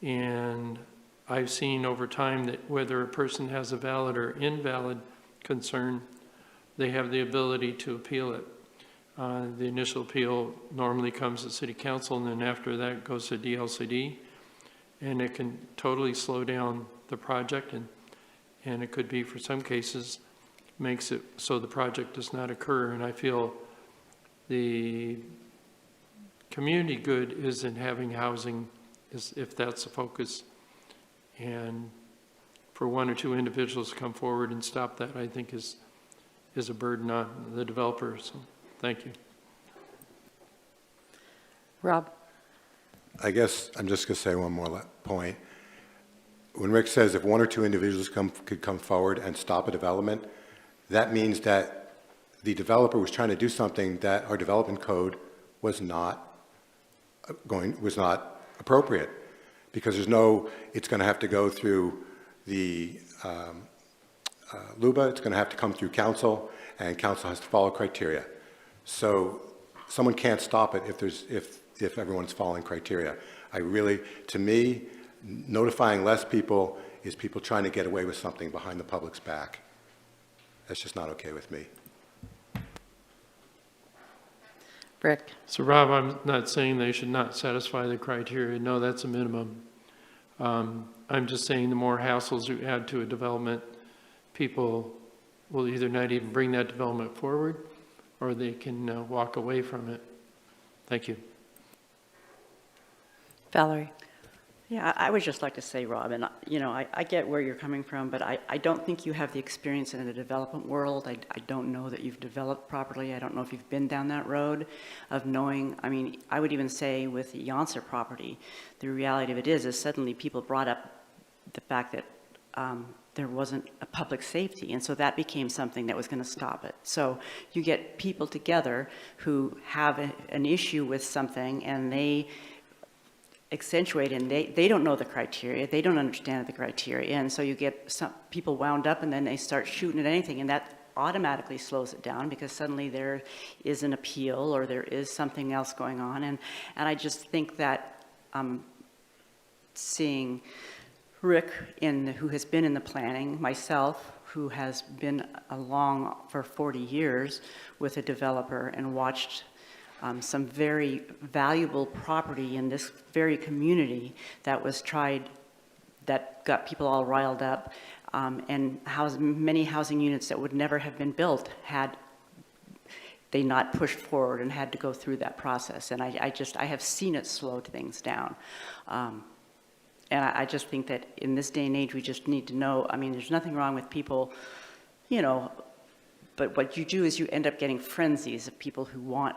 And I've seen over time that whether a person has a valid or invalid concern, they have the ability to appeal it. The initial appeal normally comes to City Council, and then after that goes to DLCD, and it can totally slow down the project, and it could be, for some cases, makes it so the project does not occur. And I feel the community good is in having housing, if that's the focus. And for one or two individuals to come forward and stop that, I think is a burden on the developer. So thank you. Rob? I guess I'm just going to say one more point. When Rick says if one or two individuals could come forward and stop a development, that means that the developer was trying to do something that our development code was not appropriate, because it's going to have to go through the LUBA, it's going to have to come through council, and council has to follow criteria. So someone can't stop it if everyone's following criteria. To me, notifying less people is people trying to get away with something behind the public's back. That's just not okay with me. Rick? So Rob, I'm not saying they should not satisfy the criteria. No, that's a minimum. I'm just saying the more hassles you add to a development, people will either not even bring that development forward, or they can walk away from it. Thank you. Valerie? Yeah, I would just like to say, Rob, and I get where you're coming from, but I don't think you have the experience in the development world. I don't know that you've developed properly. I don't know if you've been down that road of knowing. I mean, I would even say with the Yonser property, the reality of it is suddenly people brought up the fact that there wasn't a public safety, and so that became something that was going to stop it. So you get people together who have an issue with something, and they accentuate, and they don't know the criteria, they don't understand the criteria, and so you get some people wound up, and then they start shooting at anything, and that automatically slows it down because suddenly there is an appeal or there is something else going on. And I just think that seeing Rick, who has been in the planning, myself, who has been along for 40 years with a developer and watched some very valuable property in this very community that was tried, that got people all riled up. And many housing units that would never have been built had they not pushed forward and had to go through that process. And I have seen it slow things down. And I just think that in this day and age, we just need to know, I mean, there's nothing wrong with people, you know, but what you do is you end up getting frenzies of people who want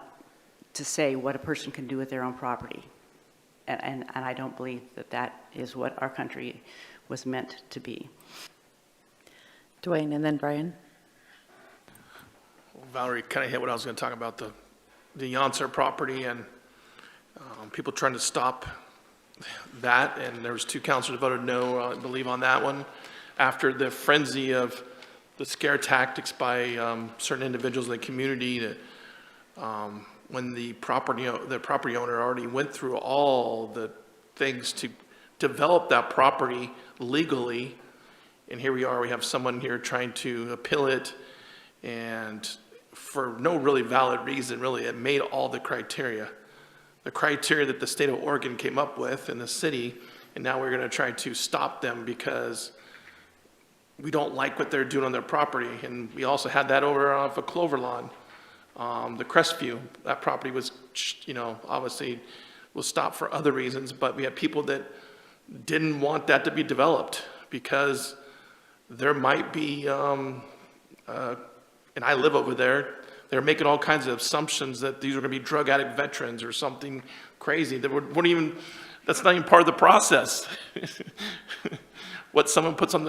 to say what a person can do with their own property. And I don't believe that that is what our country was meant to be. Dwayne and then Brian. Valerie kind of hit what I was going to talk about, the Yonser property and people trying to stop that. And there was 2 councilors voted no, I believe, on that one, after the frenzy of the scare tactics by certain individuals in the community that when the property owner already went through all the things to develop that property legally, and here we are, we have someone here trying to appeal it, and for no really valid reason, really, it made all the criteria that the state of Oregon came up with in the city, and now we're going to try to stop them because we don't like what they're doing on their property. And we also had that over off of Clover Lawn, the Crestview. That property was, you know, obviously was stopped for other reasons, but we had people that didn't want that to be developed because there might be, and I live over there, they're making all kinds of assumptions that these are going to be drug addict veterans or something crazy that wouldn't even, that's not even part of the process. What someone puts on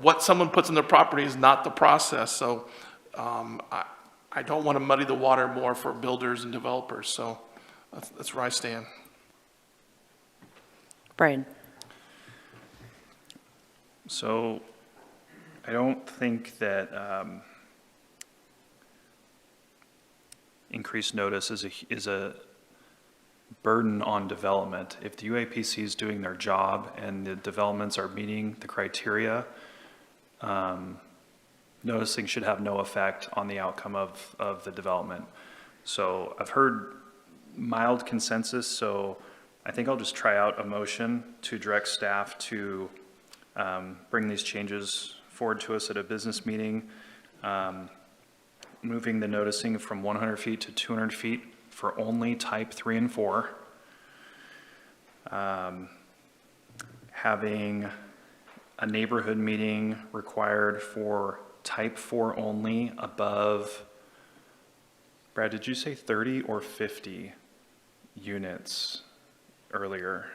what someone puts on their property is not the process. So I don't want to muddy the water more for builders and developers. So that's where I stand. Brian. So I don't think that increased notice is a burden on development. If the UAPC is doing their job and the developments are meeting the criteria, noticing should have no effect on the outcome of the development. So I've heard mild consensus, so I think I'll just try out a motion to direct staff to bring these changes forward to us at a business meeting, moving the noticing from 100 feet to 200 feet for only type 3 and 4, having a neighborhood meeting required for type 4 only above, Brad, did you say 30 or 50 units earlier?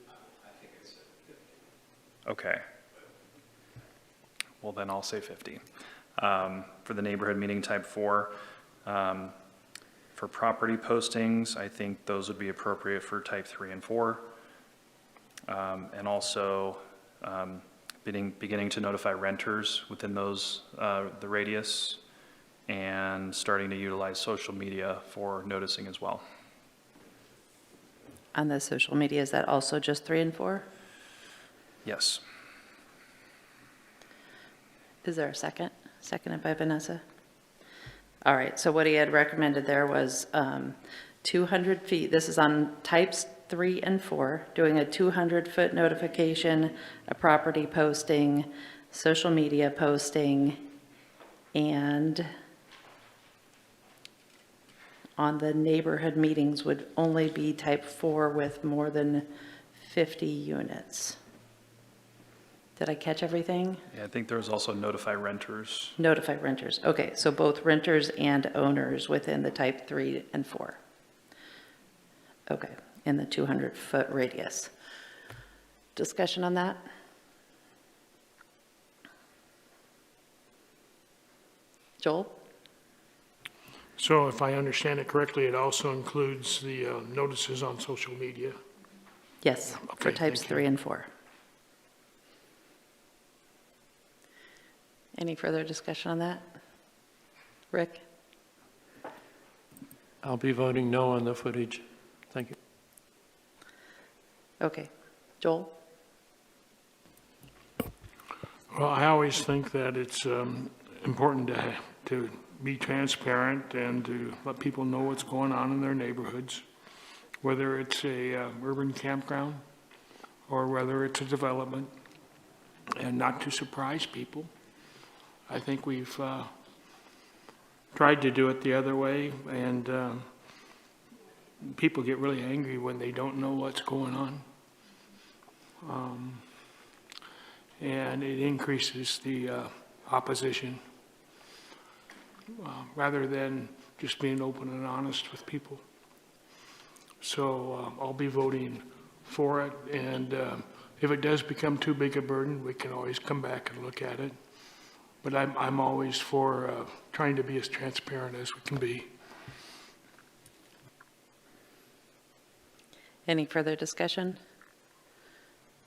I think I said 50. Okay. Well, then I'll say 50. For the neighborhood meeting type 4. For property postings, I think those would be appropriate for type 3 and 4. And also beginning to notify renters within those, the radius, and starting to utilize social media for noticing as well. On the social media, is that also just 3 and 4? Yes. Is there a second? Seconded by Vanessa. All right, so what he had recommended there was 200 feet. This is on types 3 and 4, doing a 200-foot notification, a property posting, social media posting, and on the neighborhood meetings would only be type 4 with more than 50 units. Did I catch everything? Yeah, I think there was also notify renters. Notify renters. Okay, so both renters and owners within the type 3 and 4. Okay, in the 200-foot radius. Discussion on that? Joel? So if I understand it correctly, it also includes the notices on social media? Yes, for Okay, types thank you. 3 and 4. Any further discussion on that? Rick? I'll be voting no on the footage. Thank you. Okay. Joel? Well, I always think that it's important to be transparent and to let people know what's going on in their neighborhoods, whether it's a urban campground or whether it's a development. and not to surprise people. I think we've tried to do it the other way, and people get really angry when they don't know what's going on. And it increases the opposition rather than just being open and honest with people. So I'll be voting for it, and if it does become too big a burden, we can always come back and look at it. But I'm always for trying to be as transparent as we can be. Any further discussion?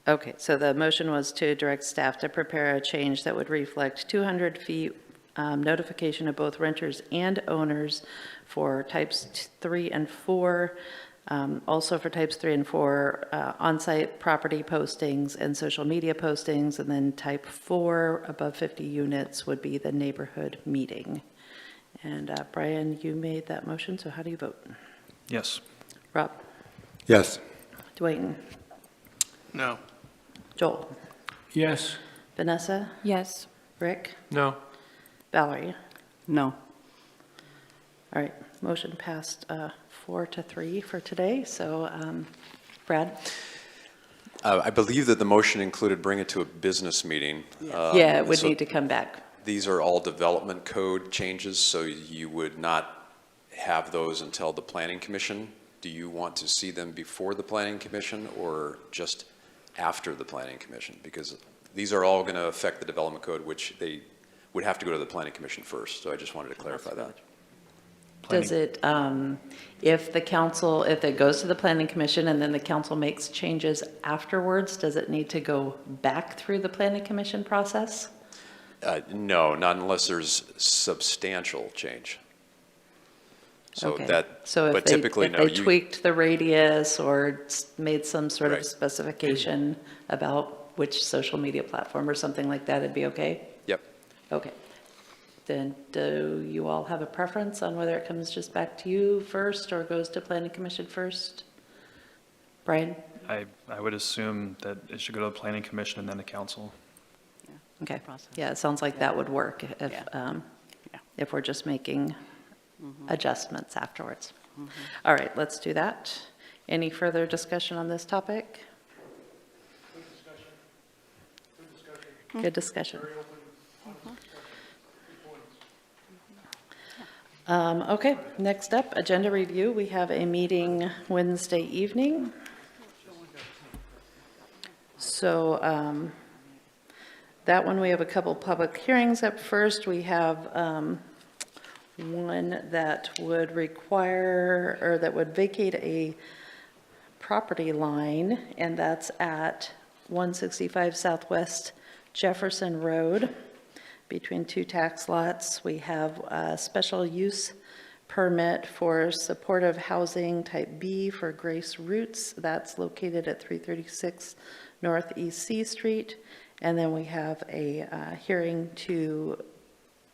Okay, so the motion was to direct staff to prepare a change that would reflect 200 feet notification of both renters and owners for types 3 and 4. Also for types 3 and 4, on-site property postings and social media postings, and then type 4, above 50 units, would be the neighborhood meeting. And Brian, you made that motion, so how do you vote? Yes. Rob? Yes. Dwayne? No. Joel? Yes. Vanessa? Yes. Rick? No. Valerie? No. All right, motion passed 4-3 for today, so Brad? I believe that the motion included bring it to a business meeting. Yeah, it would so need to come back. These are all development code changes, so you would not have those until the planning commission. Do you want to see them before the planning commission or just after the planning commission? Because these are all going to affect the development code, which they would have to go to the planning commission first. So I just wanted to clarify that. Does it, if the council, if it goes to the planning commission and then the council makes changes afterwards, does it need to go back through the planning commission process? No, not unless there's substantial change. So Okay. that, So but typically, no. if they tweaked the radius or made some sort of Right. specification about which social media platform or something like that, it'd be okay? Yep. Okay. Then do you all have a preference on whether it comes just back to you first or goes to planning commission first? Brian? I would assume that it should go to the planning commission and then the council. Okay. Process. Yeah, it sounds like that would work if, Yeah. if we're just making adjustments afterwards. All right, let's do that. Any further discussion on this topic? Good discussion. Okay, next up, agenda review. We have a meeting Wednesday evening. So that one, we have a couple public hearings up first. We have one that would require, or that would vacate a property line, and that's at 165 Southwest Jefferson Road between two tax lots. We have a special use permit for supportive housing type B for Grace Roots. That's located at 336 Northeast C Street. And then we have a hearing to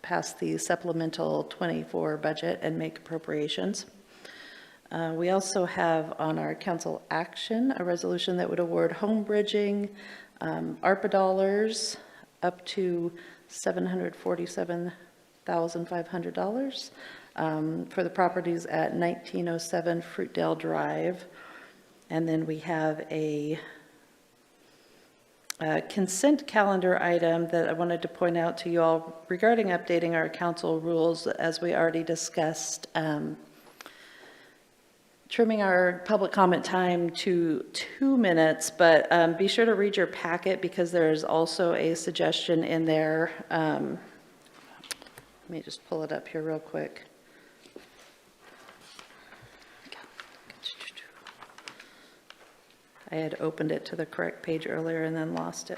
pass the supplemental 24 budget and make appropriations. We also have on our council action a resolution that would award home bridging ARPA dollars up to $747,500 for the properties at 1907 Fruitdale Drive. And then we have a consent calendar item that I wanted to point out to you all regarding updating our council rules, as we already discussed, trimming our public comment time to 2 minutes, but be sure to read your packet because there's also a suggestion in there. Let me just pull it up here real quick. I had opened it to the correct page earlier and then lost it.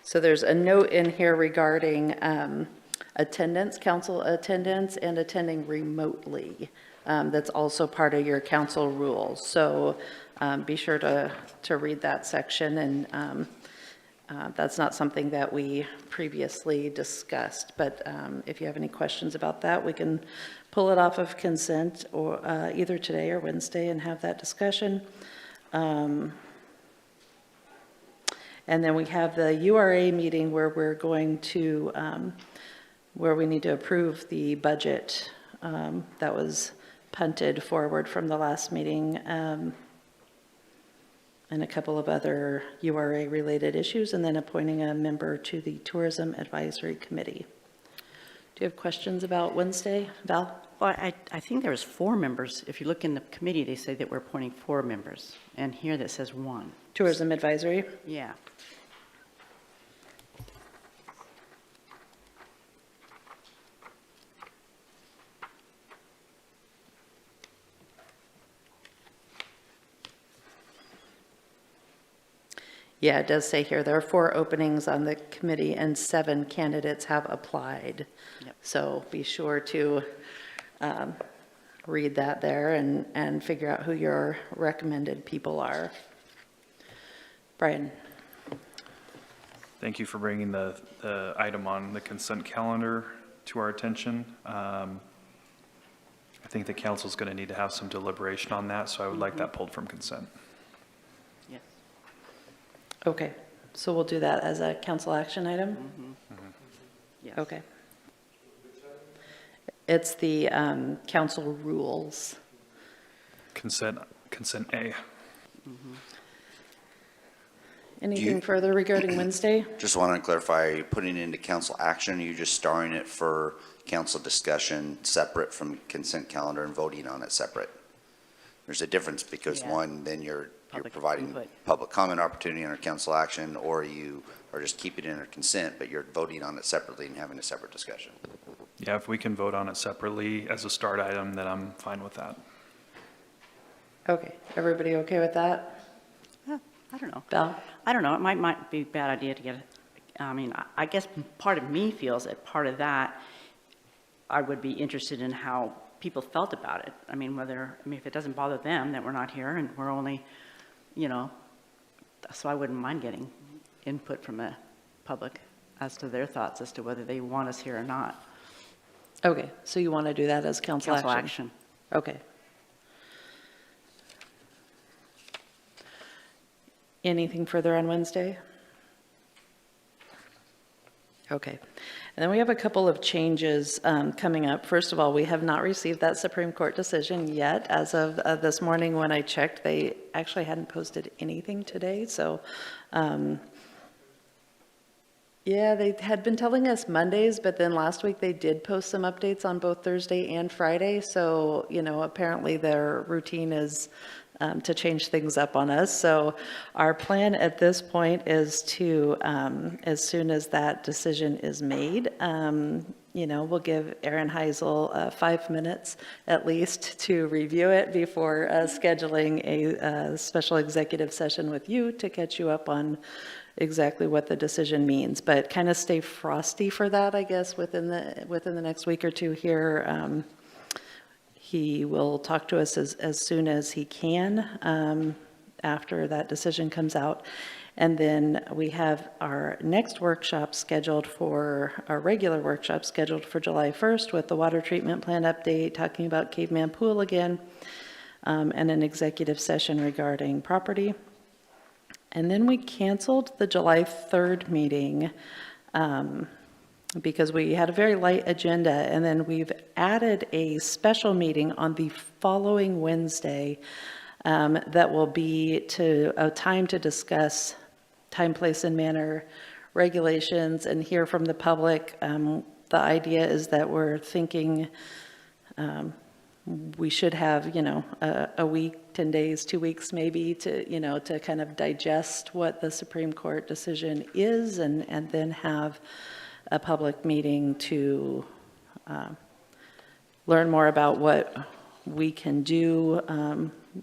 So there's a note in here regarding attendance, council attendance, and attending remotely. That's also part of your council rules. So be sure to read that section, and that's not something that we previously discussed. But if you have any questions about that, we can pull it off of consent or either today or Wednesday and have that discussion. And then we have the URA meeting where we're going to, where we need to approve the budget that was punted forward from the last meeting, and a couple of other URA-related issues, and then appointing a member to the Tourism Advisory Committee. Do you have questions about Wednesday, Val? Well, I think there was 4 members. If you look in the committee, they say that we're appointing 4 members, and here that says 1. Tourism Advisory? Yeah. Yeah, it does say here, there are 4 openings on the committee and 7 candidates have applied. Yep. So be sure to read that there and figure out who your recommended people are. Brian? Thank you for bringing the item on the consent calendar to our attention. I think the council's going to need to have some deliberation on that, so I would like that pulled from consent. Yes. Okay, so we'll do that as a council action item? Yes. Okay. It's the council rules. Consent A. Anything further regarding Wednesday? Just want to clarify, are you putting it into council action, or are you just starring it for council discussion separate from consent calendar and voting on it separate? There's a difference because Yeah. one, then you're Public providing input. public comment opportunity under council action, or you are just keeping it under consent, but you're voting on it separately and having a separate discussion. Yeah, if we can vote on it separately as a start item, then I'm fine with that. Okay, everybody okay with that? I don't know. Val? I don't know. It might be a bad idea to get, I mean, I guess part of me feels that part of that, I would be interested in how people felt about it. I mean, if it doesn't bother them that we're not here and we're only, so I wouldn't mind getting input from the public as to their thoughts as to whether they want us here or not. Okay, so you want to do that as council action? Council action. Okay. Anything further on Wednesday? Okay. And then we have a couple of changes coming up. First of all, we have not received that Supreme Court decision yet. As of this morning when I checked, they actually hadn't posted anything today. So, yeah, they had been telling us Mondays, but then last week they did post some updates on both Thursday and Friday. So, apparently their routine is to change things up on us. So our plan at this point is to, as soon as that decision is made, we'll give Aaron Heisel 5 minutes at least to review it before scheduling a special executive session with you to catch you up on exactly what the decision means. But kind of stay frosty for that, I guess, within the next week or two here. He will talk to us as soon as he can after that decision comes out. And then we have our next workshop scheduled our regular workshop scheduled for July 1st with the water treatment plant update, talking about Caveman Pool again, and an executive session regarding property. And then we canceled the July 3rd meeting because we had a very light agenda, and then we've added a special meeting on the following Wednesday that will be a time to discuss time, place, and manner regulations and hear from the public. The idea is that we're thinking we should have, a week, 10 days, 2 weeks maybe to kind of digest what the Supreme Court decision is and then have a public meeting to learn more about what we can do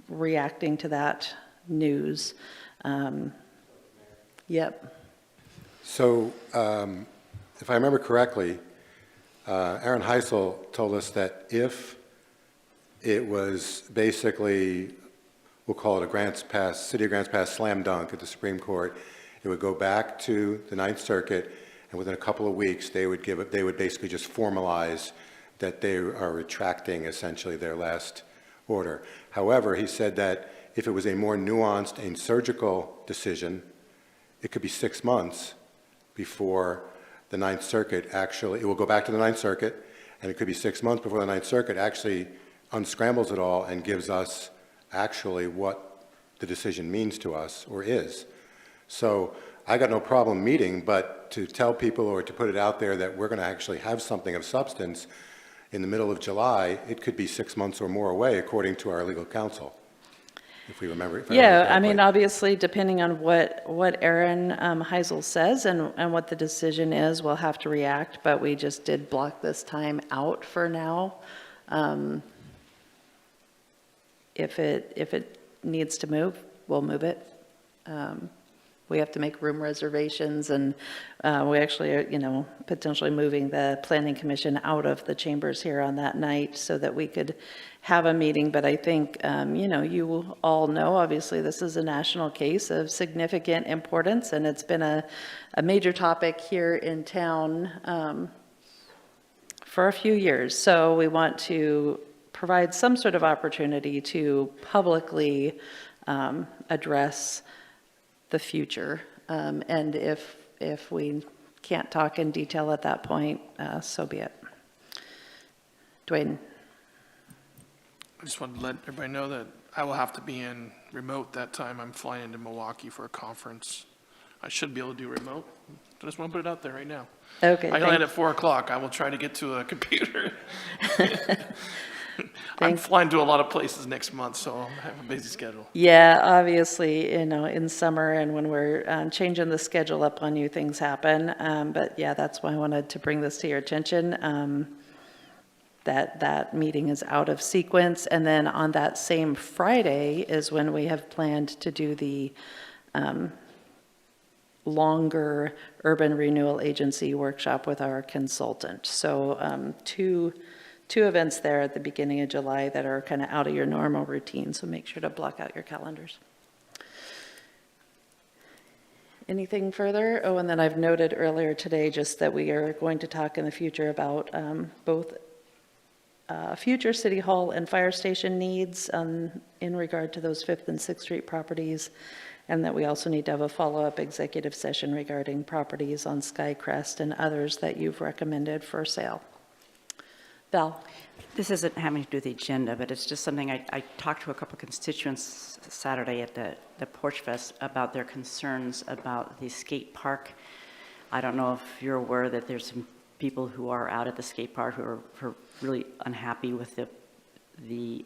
reacting to that news. Yep. So if I remember correctly, Aaron Heisel told us that if it was basically, we'll call it a Grants Pass, City of Grants Pass slam dunk at the Supreme Court, it would go back to the Ninth Circuit, and within a couple of weeks, they would basically just formalize that they are retracting essentially their last order. However, he said that if it was a more nuanced and surgical decision, it could be 6 months before the Ninth Circuit actually, it will go back to the Ninth Circuit, and it could be 6 months before the Ninth Circuit actually unscrambles it all and gives us actually what the decision means to us or is. So I got no problem meeting, but to tell people or to put it out there that we're going to actually have something of substance in the middle of July, it could be 6 months or more away, according to our legal counsel, if we remember. If I remember Yeah, I correctly. mean, obviously, depending on what Aaron Heisel says and what the decision is, we'll have to react, but we just did block this time out for now. If it needs to move, we'll move it. We have to make room reservations, and we actually are, potentially moving the Planning Commission out of the chambers here on that night so that we could have a meeting. But I think, you all know, obviously, this is a national case of significant importance, and it's been a major topic here in town for a few years. So we want to provide some sort of opportunity to publicly address the future. And if we can't talk in detail at that point, so be it. Dwayne? I just wanted to let everybody know that I will have to be in remote that time. I'm flying into Milwaukee for a conference. I should be able to do remote. I just want to put it out there right now. Okay. I land at 4 o'clock. I will try to get to a computer. I'm Thanks. flying to a lot of places next month, so I have a busy schedule. Yeah, obviously, in summer and when we're changing the schedule up on you, things happen. But yeah, that's why I wanted to bring this to your attention. That meeting is out of sequence. And then on that same Friday is when we have planned to do the longer urban renewal agency workshop with our consultant. So two events there at the beginning of July that are kind of out of your normal routine, so make sure to block out your calendars. Anything further? Oh, and then I've noted earlier today just that we are going to talk in the future about both future City Hall and fire station needs in regard to those 5th and 6th Street properties, and that we also need to have a follow-up executive session regarding properties on Skycrest and others that you've recommended for sale. Val? This isn't having to do with the agenda, but it's just something I talked to a couple of constituents Saturday at the Porch Fest about their concerns about the skate park. I don't know if you're aware that there's some people who are out at the skate park who are really unhappy with the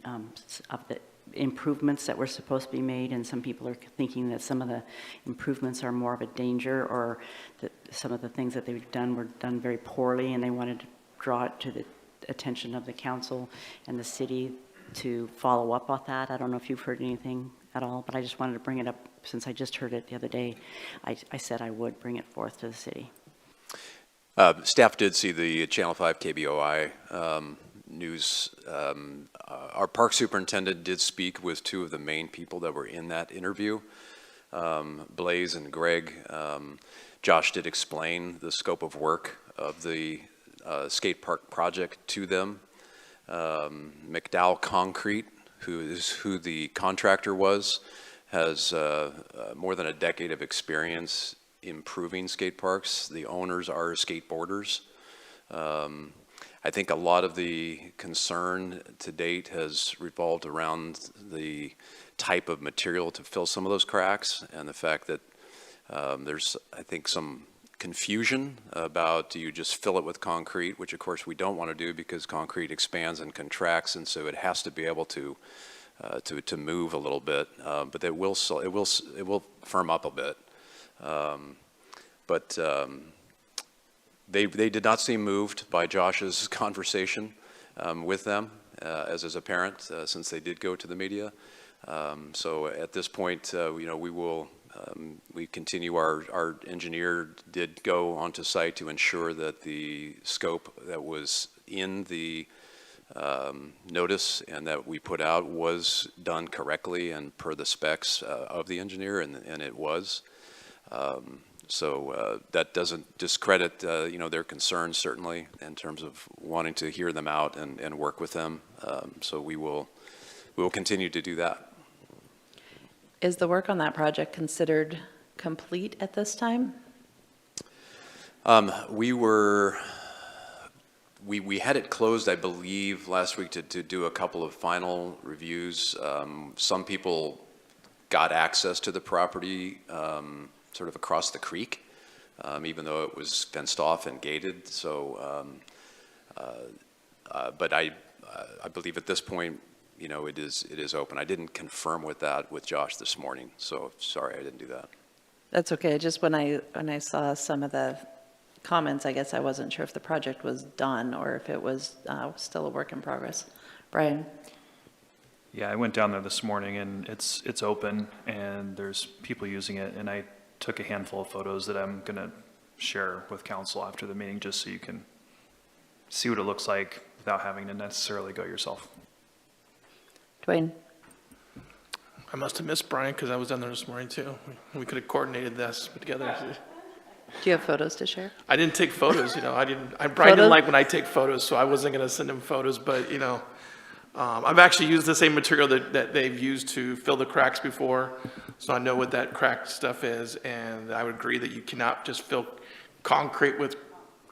improvements that were supposed to be made, and some people are thinking that some of the improvements are more of a danger, or that some of the things that they've done were done very poorly, and they wanted to draw it to the attention of the council and the city to follow up on that. I don't know if you've heard anything at all, but I just wanted to bring it up since I just heard it the other day. I said I would bring it forth to the city. Staff did see the Channel 5 KBOI news. Our park superintendent did speak with two of the main people that were in that interview, Blaze and Greg. Josh did explain the scope of work of the skate park project to them. McDowell Concrete, who the contractor was, has more than a decade of experience improving skate parks. The owners are skateboarders. I think a lot of the concern to date has revolved around the type of material to fill some of those cracks, and the fact that there's, I think, some confusion about, do you just fill it with concrete, which of course we don't want to do because concrete expands and contracts, and so it has to be able to move a little bit, but it will firm up a bit. But they did not seem moved by Josh's conversation with them, as is apparent, since they did go to the media. So at this point, we continue. Our engineer did go onto site to ensure that the scope that was in the notice and that we put out was done correctly and per the specs of the engineer, and it was. So that doesn't discredit, their concerns, certainly, in terms of wanting to hear them out and work with them. So we will continue to do that. Is the work on that project considered complete at this time? We had it closed, I believe, last week to do a couple of final reviews. Some people got access to the property sort of across the creek, even though it was fenced off and gated. So, but I believe at this point, you know, it is open. I didn't confirm with Josh this morning, so sorry I didn't do that. That's okay. Just when I saw some of the comments, I guess I wasn't sure if the project was done or if it was still a work in progress. Brian? Yeah, I went down there this morning and it's open and there's people using it, and I took a handful of photos that I'm gonna share with council after the meeting, just so you can see what it looks like without having to necessarily go yourself. Dwayne? I must have missed Brian because I was down there this morning too. We could have coordinated this together. Do you have photos to share? I didn't take photos, you know, Brian Photos? didn't like when I take photos, so I wasn't gonna send him photos, but, you know, I've actually used the same material that they've used to fill the cracks before, so I know what that cracked stuff is, and I would agree that you cannot just fill concrete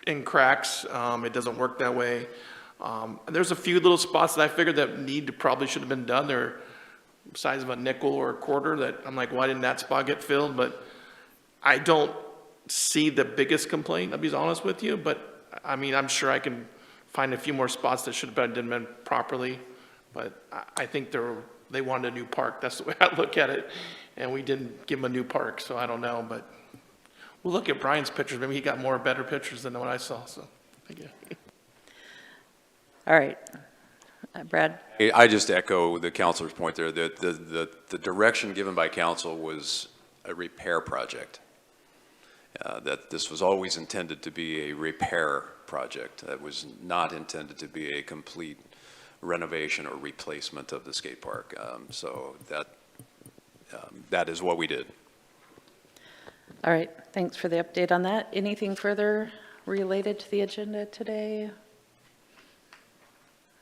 in cracks. It doesn't work that way. There's a few little spots that I figured that probably should have been done. They're size of a nickel or a quarter that I'm like, why didn't that spot get filled? But I don't see the biggest complaint, I'll be honest with you, but I mean, I'm sure I can find a few more spots that should have been done properly, but I think they wanted a new park. That's the way I look at it, and we didn't give them a new park, so I don't know, but we'll look at Brian's pictures. Maybe he got better pictures than what I saw, so thank you. All right. Brad? I just echo the councilor's point there that the direction given by council was a repair project. That this was always intended to be a repair project. That was not intended to be a complete renovation or replacement of the skate park. So that is what we did. All right. Thanks for the update on that. Anything further related to the agenda today?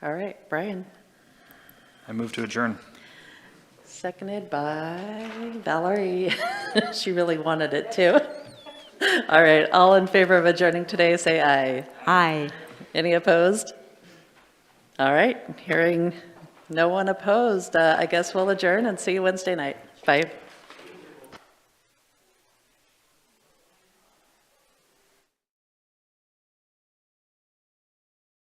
All right. Brian? I move to adjourn. Seconded by Valerie. She really wanted it too. All right, all in favor of adjourning today, say aye. Aye. Any opposed? All right, hearing no one opposed, I guess we'll adjourn and see you Wednesday night. Bye.